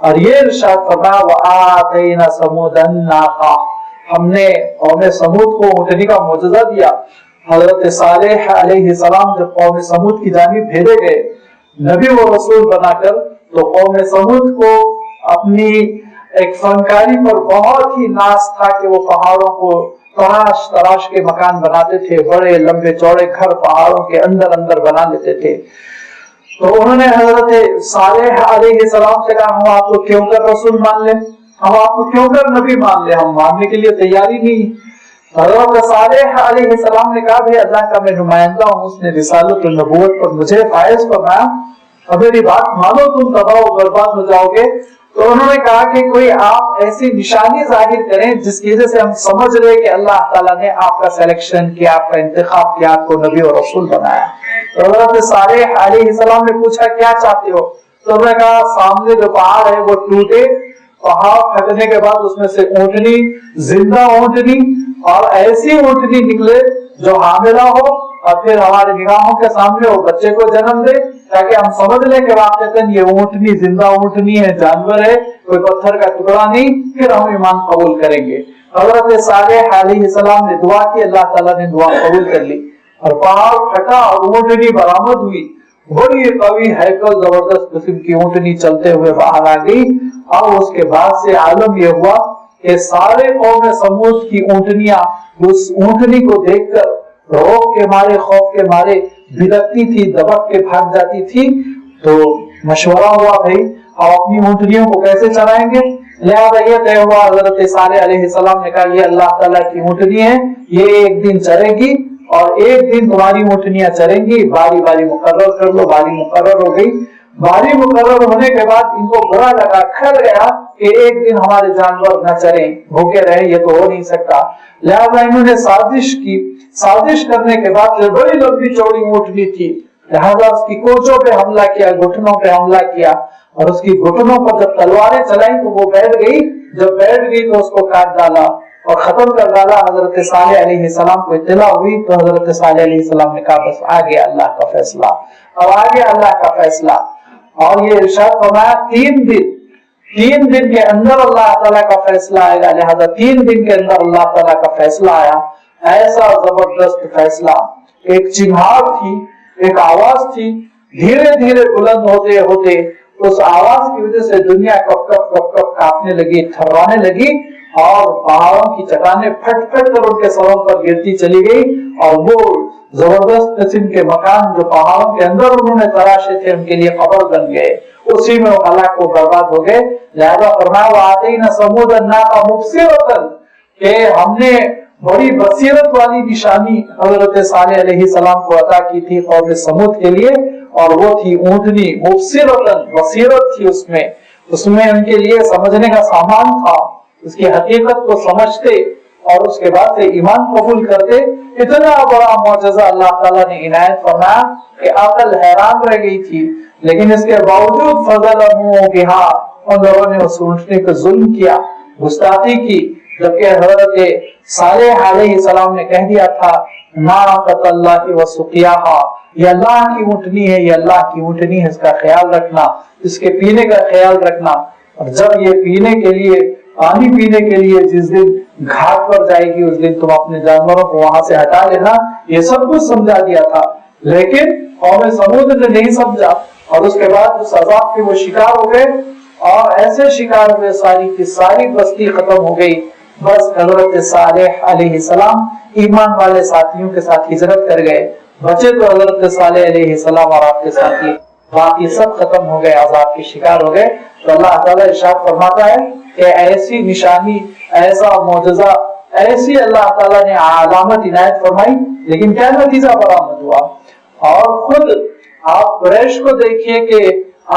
[SPEAKER 1] اور یہ ارشاد فرمایا وَآتَيْنَا ثَمُودَ النَّاقَةَ، ہم نے قوم سمود کو اونٹنی کا معجزہ دیا۔ حضرت صالح علیہ السلام جب قوم سمود کی جانب بھیجے گئے نبی و رسول بنا کر، تو قوم سمود کو اپنی ایک فنکاری پر بہت ہی ناز تھا کہ وہ پہاڑوں کو تراش کے مکان بناتے تھے، بڑے لمبے چوڑے گھر پہاڑوں کے اندر بنا لیتے تھے۔ تو انہوں نے حضرت صالح علیہ السلام سے کہا ہم آپ کو کیوں کر رسول مان لیں، ہم آپ کو کیوں کر نبی مان لیں، ہم ماننے کے لیے تیاری نہیں۔ حضرت صالح علیہ السلام نے کہا بھی اللہ کا میں نمائندہ ہوں، اس نے رسالت و نبوت پر مجھے فائز فرمایا، اب میری بات مانو تم تباہ و برباد ہو جاؤ گے۔ تو انہوں نے کہا کہ کوئی آپ ایسی نشانی ظاہر کریں جس کی وجہ سے ہم سمجھ رہے کہ اللہ تعالیٰ نے آپ کا سلیکشن کیا، آپ کا انتخاب کیا، آپ کو نبی اور رسول بنایا۔ تو حضرت صالح علیہ السلام نے پوچھا کیا چاہتے ہو؟ تو انہوں نے کہا سامنے جو پہاڑ ہے وہ ٹوٹے، پہاڑ پھٹنے کے بعد اس میں سے اونٹنی، زندہ اونٹنی، اور ایسی اونٹنی نکلے جو حاملہ ہو اور پھر ہمارے نگاہوں کے سامنے وہ بچے کو جنم دے، تاکہ ہم سمجھ لیں کہ واقعتاً یہ اونٹنی زندہ اونٹنی ہے، جانور ہے، کوئی پتھر کا ٹکڑا نہیں، پھر ہم ایمان قبول کریں گے۔ حضرت صالح علیہ السلام نے دعا کی، اللہ تعالیٰ نے دعا قبول کر لی اور پہاڑ پھٹا اور اونٹنی برآمد ہوئی، بڑی قوی ہیکل زبردست قسم کی اونٹنی چلتے ہوئے باہر آ گئی۔ اور اس کے بعد سے عالم یہ ہوا کہ سارے قوم سمود کی اونٹنیاں اس اونٹنی کو دیکھ کر روب کے مارے، خوف کے مارے بھڑکتی تھی، دبک کے بھاگ جاتی تھی۔ تو مشورہ ہوا بھائی اب اپنی اونٹنیوں کو کیسے چلائیں گے؟ لہذا یہ طے ہوا، حضرت صالح علیہ السلام نے کہا یہ اللہ تعالیٰ کی اونٹنی ہے، یہ ایک دن چرے گی اور ایک دن تمہاری اونٹنیاں چریں گی، باری باری مقرر کر لو۔ باری مقرر ہو گئی۔ باری مقرر ہونے کے بعد ان کو برا لگا، کھل گیا کہ ایک دن ہمارے جانور نہ چریں، بھوکے رہے، یہ تو ہو نہیں سکتا۔ لہذا انہوں نے سازش کی۔ سازش کرنے کے بعد جو بڑی لمبی چوڑی اونٹنی تھی، لہذا اس کی کوچوں پہ حملہ کیا، گھٹنوں پہ حملہ کیا، اور اس کی گھٹنوں پر جب تلواریں چلائیں تو وہ بیٹھ گئی۔ جب بیٹھ گئی تو اس کو کاٹ ڈالا اور ختم کر ڈالا۔ حضرت صالح علیہ السلام کو اطلاع ہوئی تو حضرت صالح علیہ السلام نے کہا بس آ گیا اللہ کا فیصلہ، اب آ گیا اللہ کا فیصلہ۔ اور یہ ارشاد فرمایا 3 دن کے اندر اللہ تعالیٰ کا فیصلہ آئے گا، لہذا 3 دن کے اندر اللہ تعالیٰ کا فیصلہ آیا۔ ایسا زبردست فیصلہ، ایک چنگھاڑ تھی، ایک آواز تھی، دھیرے دھیرے بلند ہوتے ہوتے اس آواز کی وجہ سے دنیا کپ کپ کپ کپ کانپنے لگی، تھروانے لگی، اور پہاڑوں کی چٹانیں پھٹ پھٹ کر ان کے سروں پر گرتی چلی گئی، اور وہ زبردست قسم کے مکان جو پہاڑوں کے اندر انہوں نے تراشے تھے ان کے لیے قبر بن گئے، اسی میں وہ ہلاک و برباد ہو گئے۔ لہذا فرمایا وَآتَيْنَا ثَمُودَ النَّاقَ مُبْصِرَةً، کہ ہم نے بڑی بصیرت والی نشانی حضرت صالح علیہ السلام کو عطا کی تھی قوم سمود کے لیے، اور وہ تھی اونٹنی مبصرۃ، بصیرت تھی اس میں ان کے لیے سمجھنے کا سامان تھا، اس کی حقیقت کو سمجھتے اور اس کے بعد سے ایمان قبول کرتے۔ اتنا بڑا معجزہ اللہ تعالیٰ نے عنایت فرمایا کہ عقل حیران رہ گئی تھی، لیکن اس کے باوجود فظلموا بها، ان لوگوں نے اس اونٹنی پہ ظلم کیا، گستاخی کی، جبکہ حضرت صالح علیہ السلام نے کہہ دیا تھا ناقۃ اللہ وسقیاہا، یہ اللہ کی اونٹنی ہے، یہ اللہ کی اونٹنی ہے، اس کا خیال رکھنا، اس کے پینے کا خیال رکھنا۔ اور جب یہ پینے کے لیے، پانی پینے کے لیے جس دن گھاٹ پر جائے گی اس دن تم اپنے جانوروں کو وہاں سے ہٹا لینا، یہ سب کچھ سمجھا دیا تھا، لیکن قوم سمود نے نہیں سمجھا، اور اس کے بعد اس عذاب کے وہ شکار ہو گئے، اور ایسے شکار ہوئے ساری کی ساری بستی ختم ہو گئی۔ بس حضرت صالح علیہ السلام ایمان والے ساتھیوں کے ساتھ ہجرت کر گئے، بچے تو حضرت صالح علیہ السلام اور آپ کے ساتھی، باقی سب ختم ہو گئے، عذاب کے شکار ہو گئے۔ تو اللہ تعالیٰ ارشاد فرماتا ہے کہ ایسی نشانی، ایسا معجزہ، ایسی اللہ تعالیٰ نے علامت عنایت فرمائی، لیکن کیا نتیجہ برآمد ہوا؟ اور خود آپ قریش کو دیکھیے کہ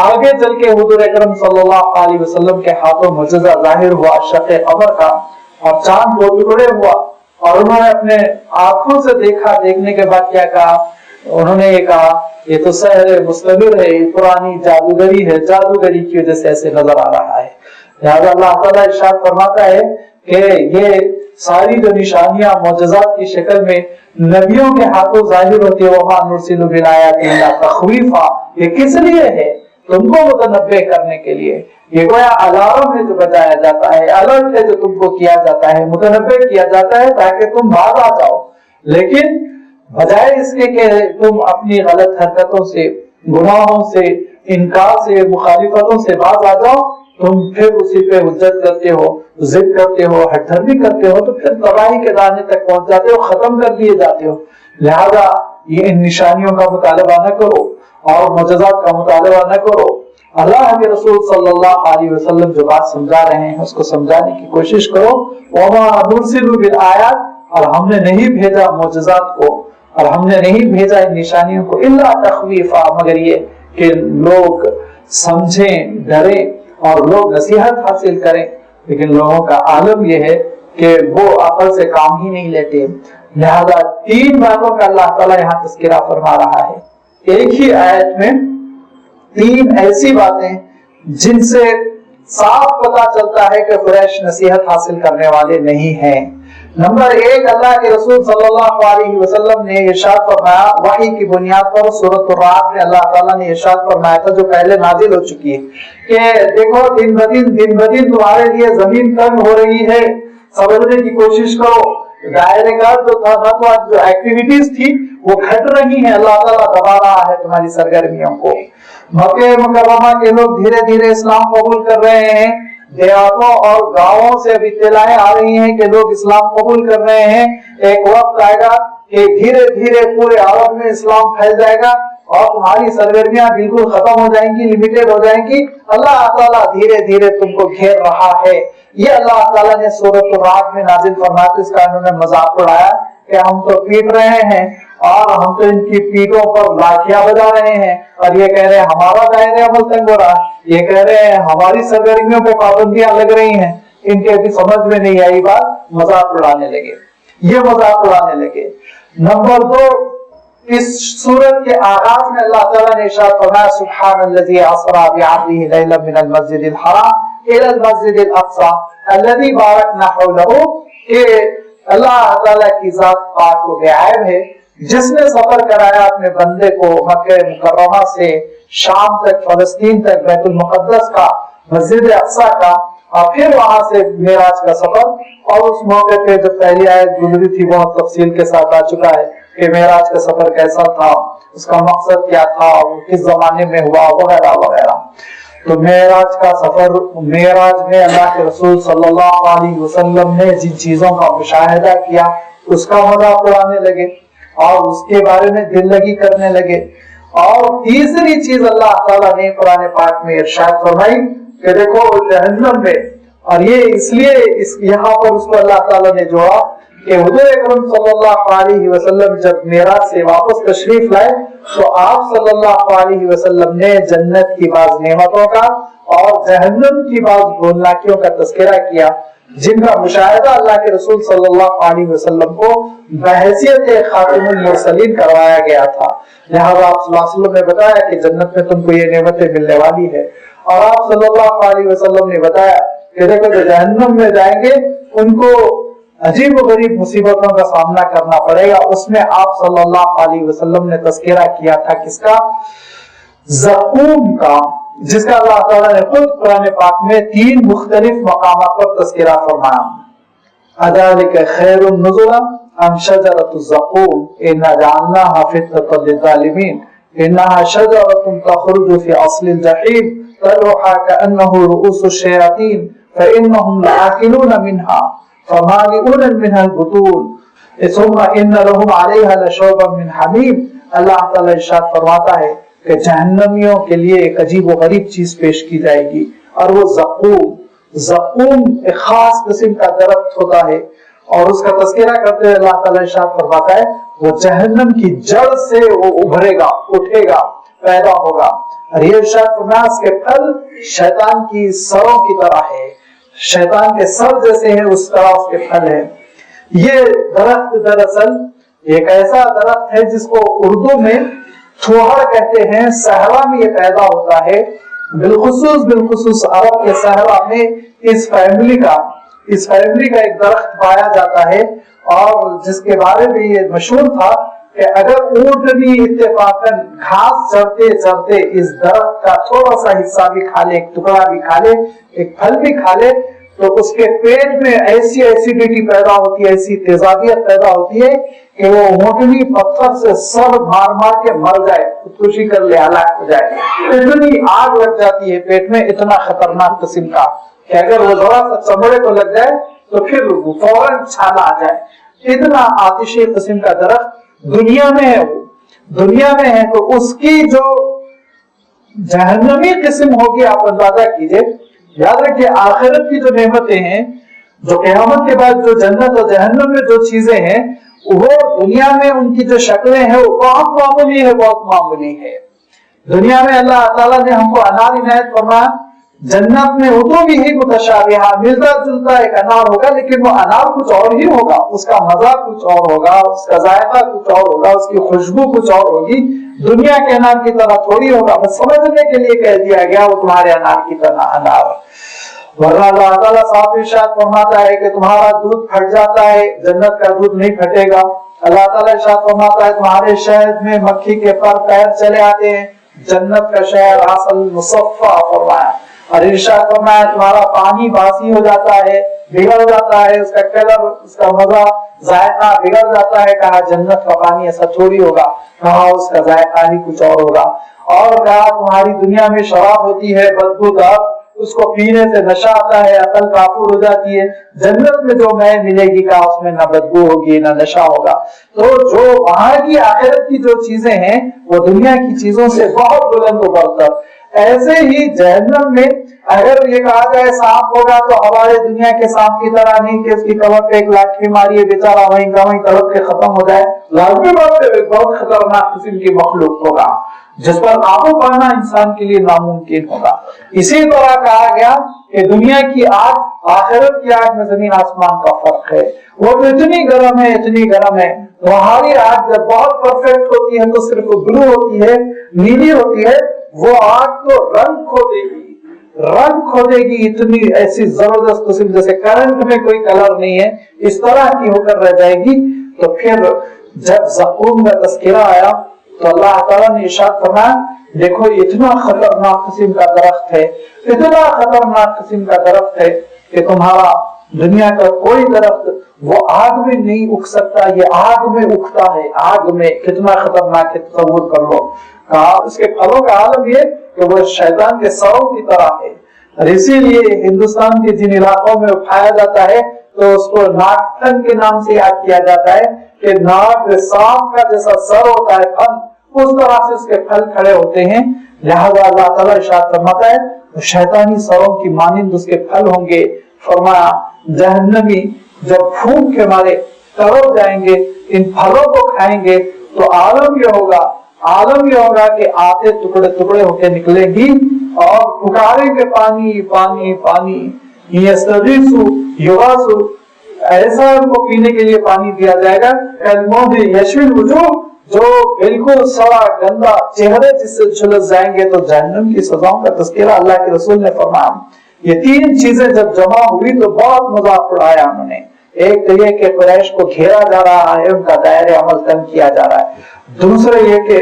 [SPEAKER 1] آگے چل کے حضور اکرم صلی اللہ علیہ وسلم کے ہاتھوں معجزہ ظاہر ہوا شق قمر کا، اور چاند 2 ٹکڑے ہوا، اور انہوں نے اپنے آنکھوں سے دیکھا۔ دیکھنے کے بعد کیا کہا؟ انہوں نے یہ کہا یہ تو سحر مستمر ہے، یہ پرانی جادوگری ہے، جادوگری کی وجہ سے ایسے نظر آ رہا ہے۔ لہذا اللہ تعالیٰ ارشاد فرماتا ہے کہ یہ ساری جو نشانیاں معجزات کی شکل میں نبیوں کے ہاتھوں ظاہر ہوتی ہے، وَمَا نُرْسِلُ بِالْآيَاتِ إِلَّا تَخْوِيفًا، یہ کس لیے ہے؟ تم کو متنبہ کرنے کے لیے، یہ گویا الارم ہے جو بجایا جاتا ہے، الرٹ ہے جو تم کو کیا جاتا ہے، متنبہ کیا جاتا ہے تاکہ تم باز آ جاؤ۔ لیکن بجائے اس کے کہ تم اپنی غلط حرکتوں سے، گناہوں سے، انکار سے، مخالفتوں سے باز آ جاؤ، تم پھر اسی پہ حجت کرتے ہو، ضد کرتے ہو، ہٹ دھرمی کرتے ہو، تو پھر تباہی کے دانے تک پہنچ جاتے ہو، ختم کر دیے جاتے ہو۔ لہذا یہ ان نشانیوں کا مطالبہ نہ کرو اور معجزات کا مطالبہ نہ کرو۔ اللہ کے رسول صلی اللہ علیہ وسلم جو بات سمجھا رہے ہیں اس کو سمجھانے کی کوشش کرو۔ وَمَا نُرْسِلُ بِالْآيَاتِ، اور ہم نے نہیں بھیجا معجزات کو، اور ہم نے نہیں بھیجا ان نشانیوں کو الا تخویفا، مگر یہ کہ لوگ سمجھیں، ڈریں اور لوگ نصیحت حاصل کریں۔ لیکن لوگوں کا عالم یہ ہے کہ وہ عقل سے کام ہی نہیں لیتے۔ لہذا 3 باتوں کا اللہ تعالیٰ یہاں تذکرہ فرما رہا ہے ایک ہی آیت میں، 3 ایسی باتیں جن سے صاف پتا چلتا ہے کہ قریش نصیحت حاصل کرنے والے نہیں ہیں۔ نمبر 1، اللہ کے رسول صلی اللہ علیہ وسلم نے ارشاد فرمایا، وحی کی بنیاد پر سورۃ الرعد میں اللہ تعالیٰ نے ارشاد فرمایا تھا جو پہلے نازل ہو چکی ہے، کہ دیکھو دن بدن تمہارے لیے زمین تنگ ہو رہی ہے، سمجھنے کی کوشش کرو۔ دائرے کا جو تھا جو ایکٹیویٹیز تھی وہ گھٹ رہی ہیں، اللہ تعالیٰ دبا رہا ہے تمہاری سرگرمیوں کو۔ مکہ مکرمہ کے لوگ دھیرے دھیرے اسلام قبول کر رہے ہیں، دیہاتوں اور گاؤں سے اب اطلاعیں آ رہی ہیں کہ لوگ اسلام قبول کر رہے ہیں۔ ایک وقت آئے گا کہ دھیرے دھیرے پورے عالم میں اسلام پھیل جائے گا اور تمہاری سرگرمیاں بالکل ختم ہو جائیں گی، لمیٹڈ ہو جائیں گی۔ اللہ تعالیٰ دھیرے دھیرے تم کو گھیر رہا ہے، یہ اللہ تعالیٰ نے سورۃ الرعد میں نازل فرماتے اس کا انہوں نے مذاق اڑایا کہ ہم تو پیٹ رہے ہیں اور ہم تو ان کی پیٹوں پر لاٹھیاں بجا رہے ہیں، اور یہ کہہ رہے ہیں ہمارا دائرہ عمل تنگ ہو رہا ہے، یہ کہہ رہے ہیں ہماری سرگرمیوں پہ پابندیاں لگ رہی ہیں۔ ان کے ابھی سمجھ میں نہیں آئی بات، مذاق اڑانے لگے، یہ مذاق اڑانے لگے۔ نمبر 2، اس سورت کے آغاز میں اللہ تعالیٰ نے ارشاد فرمایا سبحان الذی اسری بعبدہ لیلا من المسجد الحرام الی المسجد الاقصی الذی بارکنا حولہ، کہ اللہ تعالیٰ کی ذات پاک و بے عیب ہے جس نے سفر کرایا اپنے بندے کو مکہ مکرمہ سے شام تک، فلسطین تک، بیت المقدس کا، مسجد اقصی کا، اور پھر وہاں سے معراج کا سفر۔ اور اس موقع پہ جب پہلی آیت گزری تھی بہت تفصیل کے ساتھ آ چکا ہے کہ معراج کا سفر کیسا تھا، اس کا مقصد کیا تھا، وہ کس زمانے میں ہوا، وغیرہ وغیرہ۔ تو معراج کا سفر، معراج میں اللہ کے رسول صلی اللہ علیہ وسلم نے جن چیزوں کا مشاہدہ کیا اس کا مذاق اڑانے لگے اور اس کے بارے میں دل لگی کرنے لگے۔ اور تیسری چیز اللہ تعالیٰ نے قرآن پاک میں ارشاد فرمائی کہ دیکھو جہنم میں، اور یہ اس لیے یہاں پر اس کو اللہ تعالیٰ نے جوڑا کہ حضور اکرم صلی اللہ علیہ وسلم جب معراج سے واپس تشریف لائے تو آپ صلی اللہ علیہ وسلم نے جنت کی بعض نعمتوں کا اور جہنم کی بعض ہولناکیوں کا تذکرہ کیا، جن کا مشاہدہ اللہ کے رسول صلی اللہ علیہ وسلم کو بحیثیت خاتم المرسلین کروایا گیا تھا۔ لہذا آپ صلی اللہ علیہ وسلم نے بتایا کہ جنت میں تم کو یہ نعمتیں ملنے والی ہے، اور آپ صلی اللہ علیہ وسلم نے بتایا کہ دیکھو جو جہنم میں جائیں گے ان کو عجیب و غریب مصیبتوں کا سامنا کرنا پڑے گا۔ اس میں آپ صلی اللہ علیہ وسلم نے تذکرہ کیا تھا کس کا؟ زقوم کا، جس کا اللہ تعالیٰ نے خود قرآن پاک میں 3 مختلف مقامات پر تذکرہ فرمایا۔ اذالک خیر نزلا ام شجرۃ الزقوم انا جعلناها فتنة للظالمین انها شجرۃ تخرج في اصل الجحیم طلعها كأنه رؤوس الشیاطین فإنهم لآکلون منها فمالئون منها البطون ثم ان لهم عليها لشوبا من حمیم۔ اللہ تعالیٰ ارشاد فرماتا ہے کہ جہنمیوں کے لیے ایک عجیب و غریب چیز پیش کی جائے گی، اور وہ زقوم۔ زقوم ایک خاص قسم کا درخت ہوتا ہے، اور اس کا تذکرہ کرتے ہوئے اللہ تعالیٰ ارشاد فرماتا ہے وہ جہنم کی جڑ سے وہ ابھرے گا، اٹھے گا، پیدا ہوگا۔ اور یہ ارشاد فرمایا اس کے پھل شیطان کی سروں کی طرح ہے، شیطان کے سر جیسے ہیں اس طرح اس کے پھل ہیں۔ یہ درخت دراصل ایک ایسا درخت ہے جس کو اردو میں تھوہر کہتے ہیں، صحرا میں یہ پیدا ہوتا ہے، بالخصوص عرب کے صحرا میں اس فیملی کا ایک درخت پایا جاتا ہے، اور جس کے بارے میں یہ مشہور تھا کہ اگر اونٹنی اتفاقاً گھاس چرتے چرتے اس درخت کا تھوڑا سا حصہ بھی کھا لے، ایک ٹکڑا بھی کھا لے، ایک پھل بھی کھا لے، تو اس کے پیٹ میں ایسی ایسیڈیٹی پیدا ہوتی ہے، ایسی تیزابیت پیدا ہوتی ہے کہ وہ اونٹنی پتھر سے سر مار مار کے مر جائے، خودکشی کر لے، ہلاک ہو جائے۔ اتنی آگ لگ جاتی ہے پیٹ میں، اتنا خطرناک قسم کا کہ اگر وہ ذرا سا چمڑے کو لگ جائے تو پھر فوراً چھالا آ جائے۔ اتنا آتشی قسم کا درخت دنیا میں ہے، تو اس کی جو جہنمی قسم ہوگی آپ اندازہ کیجئے۔ یاد رکھیے آخرت کی جو نعمتیں ہیں، جو قیامت کے بعد جو جنت اور جہنم میں جو چیزیں ہیں، وہ دنیا میں ان کی جو شکلیں ہیں وہ بہت معمولی ہے۔ دنیا میں اللہ تعالیٰ نے ہم کو انار عنایت فرمایا، جنت میں ادو بھی ہی متشابہہ، ملتا جلتا ایک انار ہوگا، لیکن وہ انار کچھ اور ہی ہوگا، اس کا مزہ کچھ اور ہوگا، اس کا ذائقہ کچھ اور ہوگا، اس کی خوشبو کچھ اور ہوگی۔ دنیا کے انار کی طرح تھوڑی ہوگا، بس سمجھنے کے لیے کہہ دیا گیا وہ تمہارے انار کی طرح انار۔ ورنہ اللہ تعالیٰ صاف ارشاد فرماتا ہے کہ تمہارا دودھ پھٹ جاتا ہے، جنت کا دودھ نہیں پھٹے گا۔ اللہ تعالیٰ ارشاد فرماتا ہے تمہارے شہد میں مکھی کے پر پیر چلے آتے ہیں، جنت کا شہد عسل مصفا فرمایا۔ اور ارشاد فرمایا تمہارا پانی باسی ہو جاتا ہے، بگڑ جاتا ہے، اس کا کلر، اس کا مزہ، ذائقہ بگڑ جاتا ہے۔ کہا جنت کا پانی ایسا تھوڑی ہوگا، کہا اس کا ذائقہ ہی کچھ اور ہوگا۔ اور کہا تمہاری دنیا میں شراب ہوتی ہے بدبودار، اس کو پینے سے نشہ آتا ہے، عقل کافور ہو جاتی ہے۔ جنت میں جو میں ملے گی کہا اس میں نہ بدبو ہوگی نہ نشہ ہوگا۔ تو جو وہاں کی آخرت کی جو چیزیں ہیں وہ دنیا کی چیزوں سے بہت بلند و برتر۔ ایسے ہی جہنم میں اگر یہ کہا جائے سانپ ہوگا تو ہمارے دنیا کے سانپ کی طرح نہیں کہ اس کی کمر پہ ایک لاٹھی ماری ہے بیچارہ وہیں کا وہیں تڑپ کے ختم ہو جائے. لازمی بات ہے بہت خطرناک قسم کی مخلوق ہوگا جس پر قابو پانا انسان کے لیے ناممکن ہوگا. اسی طرح کہا گیا کہ دنیا کی آگ آخرت کی آگ میں زمین آسمان کا فرق ہے. وہ اتنی گرم ہے اتنی گرم ہے. تمہاری آگ جب بہت پرفیکٹ ہوتی ہے تو صرف بلو ہوتی ہے, نیلی ہوتی ہے. وہ آگ تو رنگ کھو دے گی اتنی ایسی زبردست قسم جیسے کرنٹ میں کوئی کلر نہیں ہے اس طرح کی ہو کر رہ جائے گی. تو پھر جب زقوم کا تذکرہ آیا تو اللہ تعالیٰ نے ارشاد فرمایا دیکھو اتنا خطرناک قسم کا درخت ہے, اتنا خطرناک قسم کا درخت ہے کہ تمہارا دنیا کا کوئی درخت وہ آگ میں نہیں اگ سکتا, یہ آگ میں اگتا ہے. آگ میں کتنا خطرناک ہے تصور کر لو. کہا اس کے پھلوں کا عالم یہ کہ وہ شیطان کے سروں کی طرح ہے. اور اسی لیے ہندوستان کے جن علاقوں میں اٹھایا جاتا ہے تو اس کو ناگپھن کے نام سے یاد کیا جاتا ہے کہ ناگ سانپ کا جیسا سر ہوتا ہے پھل اس طرح سے اس کے پھل کھڑے ہوتے ہیں. لہذا اللہ تعالیٰ ارشاد فرماتا ہے شیطانی سروں کی مانند اس کے پھل ہوں گے. فرمایا جہنمی جب بھوک کے مارے تڑپ جائیں گے ان پھلوں کو کھائیں گے تو عالم یہ ہوگا کہ آتے ٹکڑے ٹکڑے ہو کے نکلے گی اور پکاریں گے پانی پانی پانی. یستغیثو یغاثو, ایسا ان کو پینے کے لیے پانی دیا جائے گا. کالمہل یشوی الوجوہ, جو بالکل سڑا گندا چہرے جس سے جھلس جائیں گے. تو جہنم کی سزاؤں کا تذکرہ اللہ کے رسول نے فرمایا. یہ تین چیزیں جب جمع ہوئی تو بہت مذاق اڑایا انہوں نے. ایک تو یہ کہ قریش کو گھیرا جا رہا ہے, ان کا دائرہ عمل تنگ کیا جا رہا ہے. دوسرا یہ کہ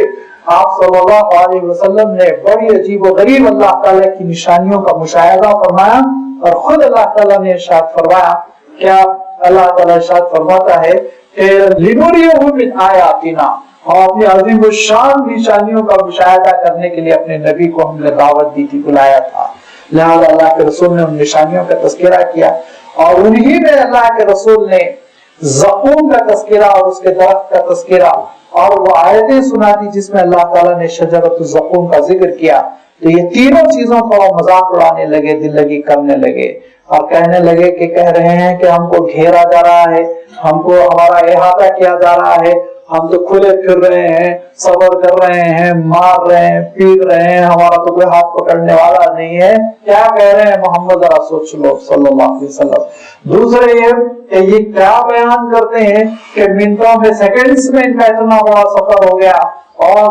[SPEAKER 1] آپ صلی اللہ علیہ وسلم نے بڑی عجیب و غریب اللہ تعالیٰ کی نشانیوں کا مشاہدہ فرمایا اور خود اللہ تعالیٰ نے ارشاد فرمایا. کیا اللہ تعالیٰ ارشاد فرماتا ہے کہ لنُرِيَهُ مِنْ آیَاتِنَا, اور اپنی عظیم الشان نشانیوں کا مشاہدہ کرنے کے لیے اپنے نبی کو ہم نے دعوت دی تھی, بلایا تھا. لہذا اللہ کے رسول نے ان نشانیوں کا تذکرہ کیا اور انہی میں اللہ کے رسول نے زقوم کا تذکرہ اور اس کے درخت کا تذکرہ اور وہ آیتیں سنا دی جس میں اللہ تعالیٰ نے شجرۃ الزقوم کا ذکر کیا. تو یہ تینوں چیزوں کو مذاق اڑانے لگے, دل لگی کرنے لگے اور کہنے لگے کہ کہہ رہے ہیں کہ ہم کو گھیرا جا رہا ہے, ہم کو ہمارا احاطہ کیا جا رہا ہے, ہم تو کھلے پھر رہے ہیں, صبر کر رہے ہیں, مار رہے ہیں, پیٹ رہے ہیں, ہمارا تو کوئی ہاتھ پکڑنے والا نہیں ہے. کیا کہہ رہے ہیں محمد ذرا سوچ لو صلی اللہ علیہ وسلم. دوسرے یہ کہ یہ کیا بیان کرتے ہیں کہ منٹوں میں سیکنڈز میں ان کا اتنا بڑا سفر ہو گیا اور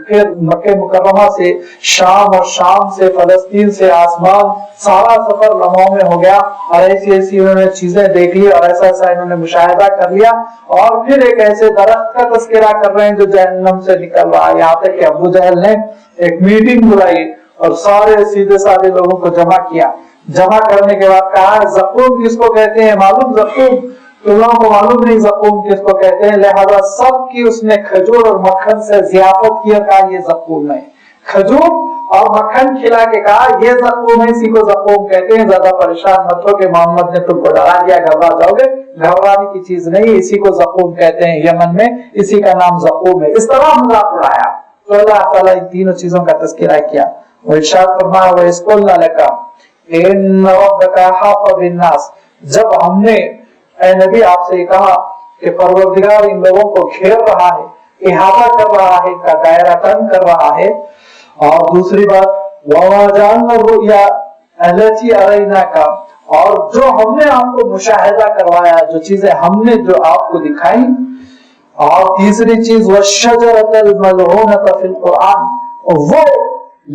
[SPEAKER 1] پھر مکہ مکرمہ سے شام اور شام سے فلسطین سے آسمان سارا سفر لمحوں میں ہو گیا اور ایسی انہوں نے چیزیں دیکھ لی اور ایسا انہوں نے مشاہدہ کر لیا اور پھر ایک ایسے درخت کا تذکرہ کر رہے ہیں جو جہنم سے نکل رہا ہے. یہاں تک کہ ابو جہل نے ایک میٹنگ بلائی اور سارے سیدھے سادے لوگوں کو جمع کیا. جمع کرنے کے بعد کہا زقوم کس کو کہتے ہیں معلوم؟ زقوم تم لوگوں کو معلوم نہیں زقوم کس کو کہتے ہیں. لہذا سب کی اس نے کھجور اور مکھن سے ضیافت کی اور کہا یہ زقوم ہے. کھجور اور مکھن کھلا کے کہا یہ زقوم ہے, اسی کو زقوم کہتے ہیں. زیادہ پریشان مت ہو کہ محمد نے تم کو ڈرا دیا, گھبرا جاؤ گے. گھبرانے کی چیز نہیں, اسی کو زقوم کہتے ہیں. یمن میں اسی کا نام زقوم ہے. اس طرح مذاق اڑایا. تو اللہ تعالیٰ ان تینوں چیزوں کا تذکرہ کیا. وہ ارشاد فرمایا وَإِذْ قُلْنَا لَكَ إِنَّ رَبَّكَ أَحَاطَ بِالنَّاسِ, جب ہم نے اے نبی آپ سے کہا کہ پروردگار ان لوگوں کو گھیر رہا ہے, احاطہ کر رہا ہے, ان کا دائرہ تنگ کر رہا ہے. اور دوسری بات وَمَا جَعَلْنَا الرُّؤْيَا الَّتِي أَرَيْنَاكَ, اور جو ہم نے آپ کو مشاہدہ کروایا, جو چیزیں ہم نے جو آپ کو دکھائی. اور تیسری چیز وَالشَّجَرَةَ الْمَلْعُونَةَ فِي الْقُرْآنِ, وہ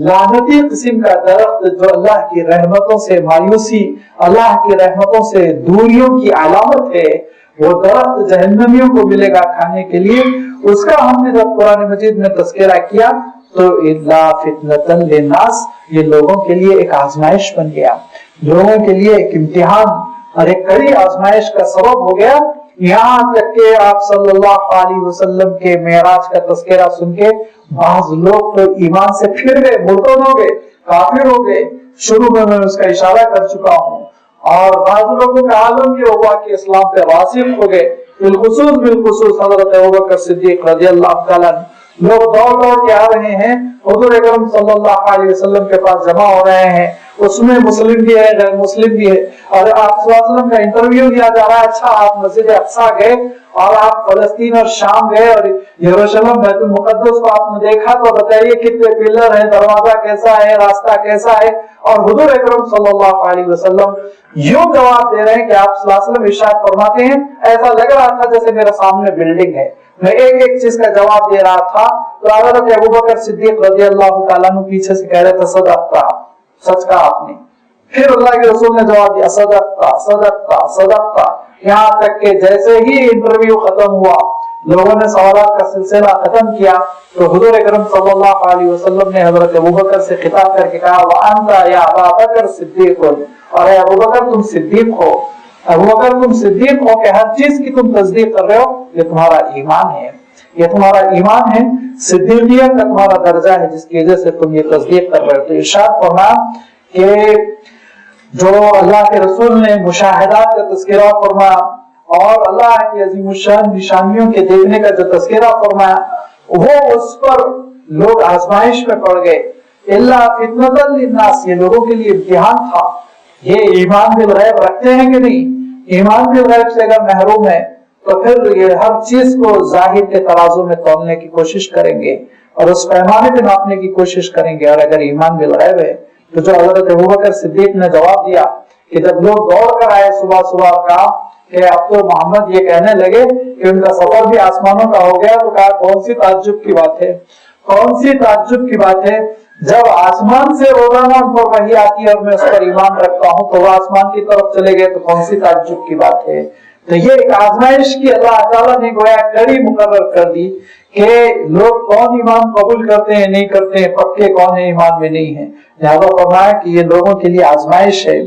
[SPEAKER 1] لعنتی قسم کا درخت جو اللہ کی رحمتوں سے مایوسی, اللہ کی رحمتوں سے دوریوں کی علامت ہے, وہ درخت جہنمیوں کو ملے گا کھانے کے لیے. اس کا ہم نے جب قرآن مجید میں تذکرہ کیا تو اِلَّا فِتْنَةً لِلنَّاسِ, یہ لوگوں کے لیے ایک آزمائش بن گیا, لوگوں کے لیے ایک امتحان اور ایک کڑی آزمائش کا سبب ہو گیا. یہاں تک کہ آپ صلی اللہ علیہ وسلم کے معراج کا تذکرہ سن کے بعض لوگ تو ایمان سے پھر گئے, مرتد ہو گئے, کافر ہو گئے. شروع میں اس کا اشارہ کر چکا ہوں. اور بعض لوگوں کا عالم یہ ہوا کہ اسلام پہ راسخ ہو گئے, بالخصوص حضرت ابوبکر صدیق رضی اللہ تعالیٰ. لوگ دوڑ کے آ رہے ہیں, حضور اکرم صلی اللہ علیہ وسلم کے پاس جمع ہو رہے ہیں. اس میں مسلم بھی ہے غیر مسلم بھی ہے. اور آپ صلی اللہ علیہ وسلم کا انٹرویو لیا جا رہا ہے, اچھا آپ مسجد اقصیٰ گئے اور آپ فلسطین اور شام گئے اور یروشلم بیت المقدس کو آپ نے دیکھا, تو بتائیے کتنے پلر ہیں, دروازہ کیسا ہے, راستہ کیسا ہے. اور حضور اکرم صلی اللہ علیہ وسلم یوں جواب دے رہے ہیں کہ آپ صلی اللہ علیہ وسلم ارشاد فرماتے ہیں ایسا لگ رہا تھا جیسے میرے سامنے بلڈنگ ہے, میں ایک ایک چیز کا جواب دے رہا تھا. تو حضرت ابوبکر صدیق رضی اللہ تعالیٰ عنہ پیچھے سے کہہ رہے تھے صدقتا, سچ کہا آپ نے. پھر اللہ کے رسول نے جواب دیا صدقتا صدقتا صدقتا, یہاں تک کہ جیسے ہی انٹرویو ختم ہوا, لوگوں نے سوالات کا سلسلہ ختم کیا, تو حضور اکرم صلی اللہ علیہ وسلم نے حضرت ابوبکر سے خطاب کر کے کہا وَأَنْتَ يَا أَبَا بَكْرَ صِدِّيقٌ, اور اے ابوبکر تم صدیق ہو, ابوبکر تم صدیق ہو کہ ہر چیز کی تم تصدیق کر رہے ہو, یہ تمہارا ایمان ہے, یہ تمہارا ایمان ہے, صدیقیت کا تمہارا درجہ ہے جس کی وجہ سے تم یہ تصدیق کر رہے ہو. تو ارشاد فرمایا کہ جو اللہ کے رسول نے مشاہدات کا تذکرہ فرمایا اور اللہ کی عظیم الشان نشانیوں کے دیکھنے کا جو تذکرہ فرمایا, وہ اس پر لوگ آزمائش میں پڑ گئے. اللہ فتنۃ للناس, یہ لوگوں کے لیے امتحان تھا. یہ ایمان بالغیب رکھتے ہیں کہ نہیں؟ ایمان بالغیب سے اگر محروم ہے تو پھر یہ ہر چیز کو ظاہر کے ترازو میں تولنے کی کوشش کریں گے اور اس پیمانے پہ ناپنے کی کوشش کریں گے. اور اگر ایمان بالغیب ہے تو جو حضرت ابوبکر صدیق نے جواب دیا کہ جب لوگ دوڑ کر آئے صبح صبح کہا کہ اب تو محمد یہ کہنے لگے کہ ان کا سفر بھی آسمانوں کا ہو گیا, تو کہا کون سی تعجب کی بات ہے, کون سی تعجب کی بات ہے, جب آسمان سے روزانہ ان پر وحی آتی ہے اور میں اس پر ایمان رکھتا ہوں تو وہ آسمان کی طرف چلے گئے, تو کون سی تعجب کی بات ہے. تو یہ ایک آزمائش کی اللہ تعالیٰ نے گویا کڑی مقرر کر دی کہ لوگ کون ایمان قبول کرتے ہیں نہیں کرتے ہیں, پکے کون ہیں ایمان میں نہیں ہیں. لہذا فرمایا کہ یہ لوگوں کے لیے آزمائش ہے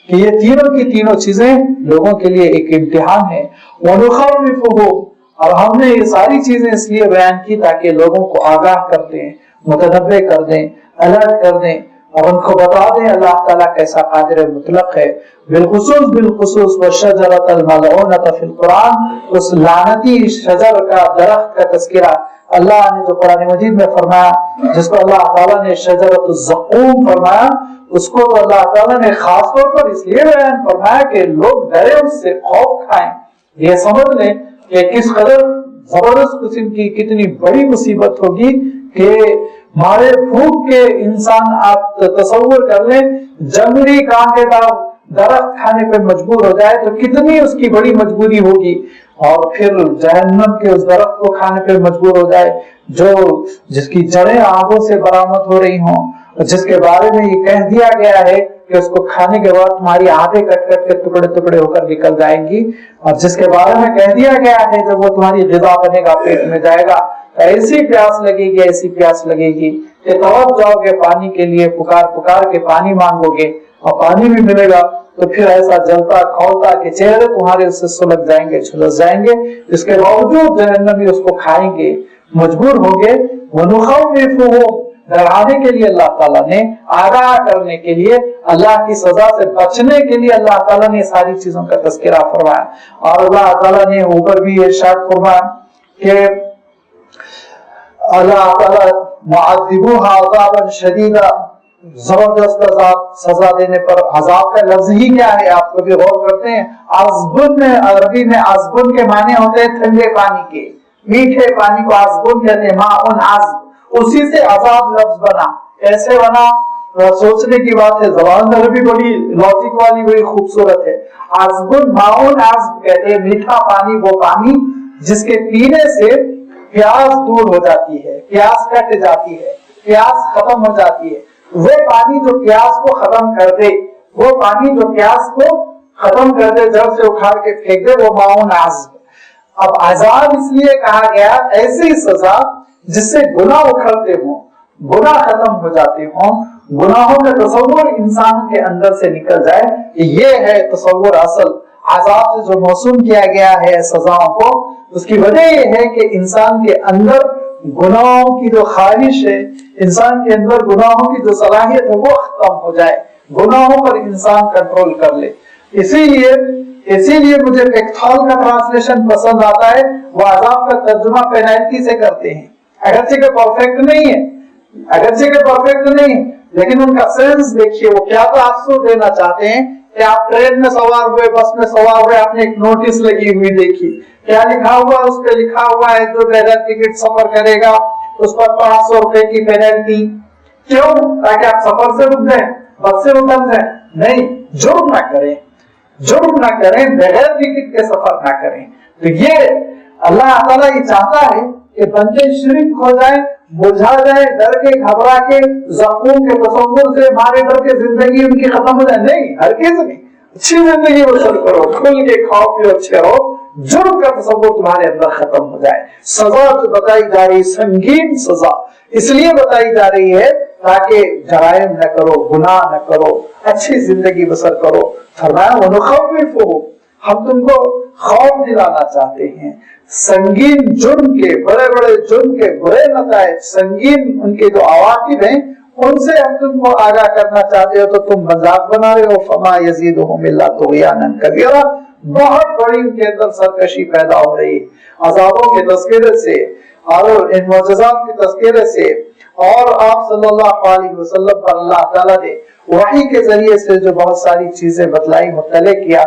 [SPEAKER 1] کہ یہ تینوں کی تینوں چیزیں لوگوں کے لیے ایک امتحان ہے. وَنُخَوِّفُهُمْ, اور ہم نے یہ ساری چیزیں اس لیے بیان کی تاکہ لوگوں کو آگاہ کر دیں, متنبع کر دیں, الرٹ کر دیں اور ان کو بتا دیں اللہ تعالیٰ کیسا قادر مطلق ہے. بالخصوص وَالشَّجَرَةَ الْمَلْعُونَةَ فِي الْقُرْآنِ, اس لعنتی شجر کا درخت کا تذکرہ اللہ نے جو قرآن مجید میں فرمایا, جس کو اللہ تعالیٰ نے شجرۃ الزقوم فرمایا, اس کو تو اللہ تعالیٰ نے خاص طور پر اس لیے بیان فرمایا کہ لوگ ڈرے اس سے, خوف کھائیں, یہ سمجھ لیں کہ کس قدر زبردست قسم کی کتنی بڑی مصیبت ہوگی کہ مارے بھوک کے انسان آپ تصور کر لیں جنگلی کانٹے دار درخت کھانے پہ مجبور ہو جائے تو کتنی اس کی بڑی مجبوری ہوگی, اور پھر جہنم کے اس درخت کو کھانے پہ مجبور ہو جائے جس کی جڑیں آگوں سے برآمد ہو رہی ہوں, جس کے بارے میں یہ کہہ دیا گیا ہے کہ اس کو کھانے کے بعد تمہاری آنتیں کٹ کٹ کے ٹکڑے ٹکڑے ہو کر نکل جائیں گی, اور جس کے بارے میں کہہ دیا گیا ہے جب وہ تمہاری غذا بنے گا پیٹ میں جائے گا ایسی پیاس لگے گی, ایسی پیاس لگے گی کہ تڑپ جاؤ گے پانی کے لیے, پکار پکار کے پانی مانگو گے اور پانی بھی ملے گا تو پھر ایسا جلتا کھولتا کہ چہرے تمہارے اس سے سلگ جائیں گے, جھلس جائیں گے. اس کے باوجود جہنمی اس کو کھائیں گے, مجبور ہوں گے. وَنُخَوِّفُهُمْ, ڈرانے کے لیے اللہ تعالیٰ نے, آگاہ کرنے کے لیے, اللہ کی سزا سے بچنے کے لیے اللہ تعالیٰ نے ساری چیزوں کا تذکرہ فرمایا. اور اللہ تعالیٰ نے اوپر بھی ارشاد فرمایا کہ اللہ تعالیٰ مُعَذِّبُوهَا عَذَابًا شَدِيدًا, زبردست سزا دینے پر. عذاب کا لفظ ہی کیا ہے آپ کبھی غور کرتے ہیں؟ عذبن میں عربی میں عذبن کے معنی ہوتے ہیں ٹھنڈے پانی کے, میٹھے پانی کو عذبن کہتے ہیں, ماء عذب. اسی سے عذاب لفظ بنا. کیسے بنا؟ سوچنے کی بات ہے, زبان عربی بڑی لاجک والی, بڑی خوبصورت ہے. عذبن ماء عذب کہتے ہیں میٹھا پانی, وہ پانی جس کے پینے سے پیاس دور ہو جاتی ہے, پیاس کٹ جاتی ہے, پیاس ختم ہو جاتی ہے. وہ پانی جو پیاس کو ختم کر دے, وہ پانی جو پیاس کو ختم کر دے, جڑ سے اکھاڑ کے پھینک دے, وہ ماؤن عذب. اب عذاب اس لیے کہا گیا ایسی سزا جس سے گناہ اکھڑتے ہوں, گناہ ختم ہو جاتے ہوں, گناہوں کا تصور انسان کے اندر سے نکل جائے. یہ ہے تصور اصل عذاب سے جو موسوم کیا گیا ہے سزاؤں کو. اس کی وجہ یہ ہے کہ انسان کے اندر گناہوں کی جو خواہش ہے, انسان کے اندر گناہوں کی جو صلاحیت ہے وہ ختم ہو جائے, گناہوں پر انسان کنٹرول کر لے. اسی لیے مجھے پیکتھال کا ٹرانسلیشن پسند آتا ہے. وہ عذاب کا ترجمہ پینالٹی سے کرتے ہیں, اگرچہ کہ پرفیکٹ نہیں ہے, لیکن ان کا سینس دیکھیے، وہ کیا تاثر دینا چاہتے ہیں کہ آپ ٹرین میں سوار ہوئے، بس میں سوار ہوئے، آپ نے ایک نوٹس لگی ہوئی دیکھی، کیا لکھا ہوا؟ اس پہ لکھا ہوا ہے جو بغیر ٹکٹ سفر کرے گا اس پر 500 روپے کی پینلٹی۔ کیوں؟ تاکہ آپ سفر سے رک جائیں، بس سے اتر جائیں؟ نہیں، جرم نہ کریں، جرم نہ کریں، بغیر ٹکٹ کے سفر نہ کریں۔ تو یہ اللہ تعالیٰ یہ چاہتا ہے کہ بندے شرک ہو جائیں، بجھا جائے، ڈر کے گھبرا کے زخموں کے تصور سے مارے ڈر کے زندگی ان کی ختم ہو جائے۔ نہیں، ہرگز نہیں، اچھی زندگی بسر کرو، کھل کے کھاؤ پیو، اچھے رہو، جرم کا تصور تمہارے اندر ختم ہو جائے۔ سزا جو بتائی جا رہی، سنگین سزا اس لیے بتائی جا رہی ہے تاکہ جرائم نہ کرو، گناہ نہ کرو، اچھی زندگی بسر کرو۔ فرمایا وَنُخَوِّفُهُمْ، ہم تم کو خوف دلانا چاہتے ہیں سنگین جرم کے، بڑے بڑے جرم کے برے نتائج، سنگین ان کے جو عواقب ہیں ان سے ہم تم کو آگاہ کرنا چاہتے ہو، تو تم مذاق بنا رہے ہو۔ فما یزیدہم الا طغیانا کبیرا، بہت بڑی ان کے اندر سرکشی پیدا ہو رہی ہے عذابوں کے تذکرے سے اور ان معجزات کے تذکرے سے، اور آپ صلی اللہ علیہ وسلم پر اللہ تعالیٰ نے وحی کے ذریعے سے جو بہت ساری چیزیں بتلائی، مطلع کیا،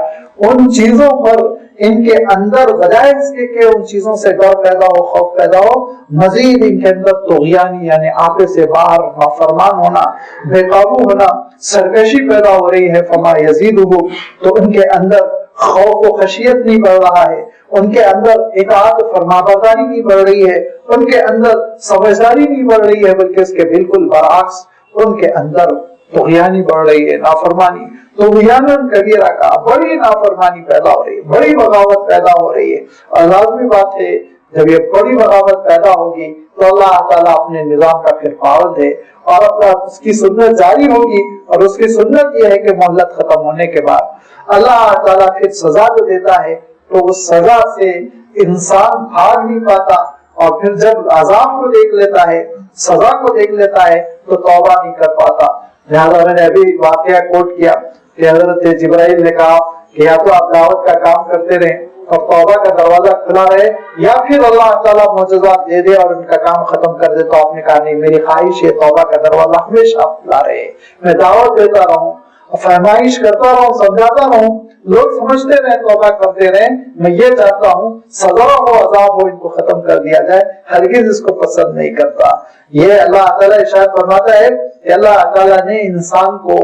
[SPEAKER 1] ان چیزوں پر ان کے اندر بجائے اس کے کہ ان چیزوں سے ڈر پیدا ہو، خوف پیدا ہو، مزید ان کے اندر طغیانی یعنی آپے سے باہر نافرمان ہونا، بے قابو ہونا، سرکشی پیدا ہو رہی ہے۔ فما یزیدہ، تو ان کے اندر خوف و خشیت نہیں بڑھ رہا ہے، ان کے اندر اطاعت و فرمانبرداری نہیں بڑھ رہی ہے، ان کے اندر سمجھداری نہیں بڑھ رہی ہے، بلکہ اس کے بالکل برعکس ان کے اندر طغیانی بڑھ رہی ہے، نافرمانی۔ طغیاناً کبیرہ کا، بڑی نافرمانی پیدا ہو رہی ہے، بڑی بغاوت پیدا ہو رہی ہے۔ اور لازمی بات ہے جب یہ بڑی بغاوت پیدا ہوگی تو اللہ تعالیٰ اپنے نظام کا پھر پابند ہے، اور اس کی سنت جاری ہوگی، اور اس کی سنت یہ ہے کہ مہلت ختم ہونے کے بعد اللہ تعالیٰ پھر سزا جو دیتا ہے تو اس سزا سے انسان بھاگ نہیں پاتا، اور پھر جب عذاب کو دیکھ لیتا ہے، سزا کو دیکھ لیتا ہے تو توبہ نہیں کر پاتا۔ لہٰذا میں نے ابھی واقعہ کوٹ کیا کہ حضرت جبرائیل نے کہا کہ یا تو آپ دعوت کا کام کرتے رہیں اور توبہ کا دروازہ کھلا رہے، یا پھر اللہ تعالیٰ معجزات دے دے اور ان کا کام ختم کر دے۔ تو آپ نے کہا نہیں، میری خواہش ہے توبہ کا دروازہ ہمیشہ کھلا رہے، میں دعوت دیتا رہوں، فرمائش کرتا رہوں، سمجھاتا رہوں، لوگ سمجھتے رہے، توبہ کرتے رہے۔ میں یہ چاہتا ہوں سزا ہو، عذاب ہو، ان کو ختم کر دیا جائے، ہرگز اس کو پسند نہیں کرتا۔ یہ اللہ تعالیٰ ارشاد فرماتا ہے کہ اللہ تعالیٰ نے انسان کو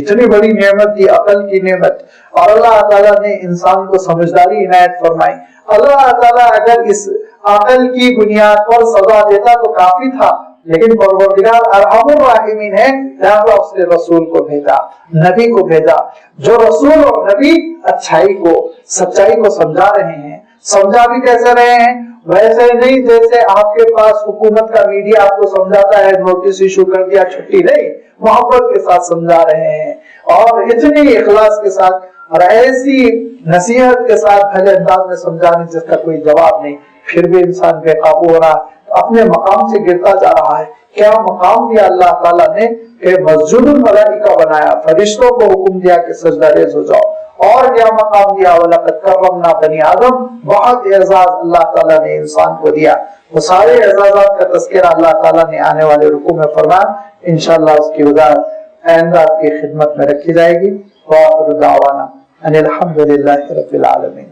[SPEAKER 1] اتنی بڑی نعمت دی، عقل کی نعمت، اور اللہ تعالیٰ نے انسان کو سمجھداری عنایت فرمائی۔ اللہ تعالیٰ اگر اس عقل کی بنیاد پر سزا دیتا تو کافی تھا، لیکن پروردگار ارحم الراحمین ہے، لہذا اس نے رسول کو بھیجا، نبی کو بھیجا، جو رسول اور نبی اچھائی کو، سچائی کو سمجھا رہے ہیں۔ سمجھا بھی کیسے رہے ہیں؟ ویسے نہیں جیسے آپ کے پاس حکومت کا میڈیا آپ کو سمجھاتا ہے، نوٹس ایشو کر دیا چھٹی، نہیں، محبت کے ساتھ سمجھا رہے ہیں، اور اتنی اخلاص کے ساتھ اور ایسی نصیحت کے ساتھ بھلے انداز میں سمجھانے جس کا کوئی جواب نہیں، پھر بھی انسان بے قابو ہو رہا ہے، اپنے مقام سے گرتا جا رہا ہے۔ کیا مقام دیا اللہ تعالیٰ نے کہ مسجد الملائکہ بنایا، فرشتوں کو حکم دیا کہ سجدہ ریز ہو جاؤ، اور کیا مقام دیا وَلَقَدْ كَرَّمْنَا بَنِي آدم، بہت اعزاز اللہ تعالیٰ نے انسان کو دیا۔ وہ سارے اعزازات کا تذکرہ اللہ تعالیٰ نے آنے والے رکوع میں فرمایا، انشاءاللہ اس کی وضاحت آئندہ آپ کی خدمت میں رکھی جائے گی۔ وآخر دعوانا ان الحمد للہ رب العالمین۔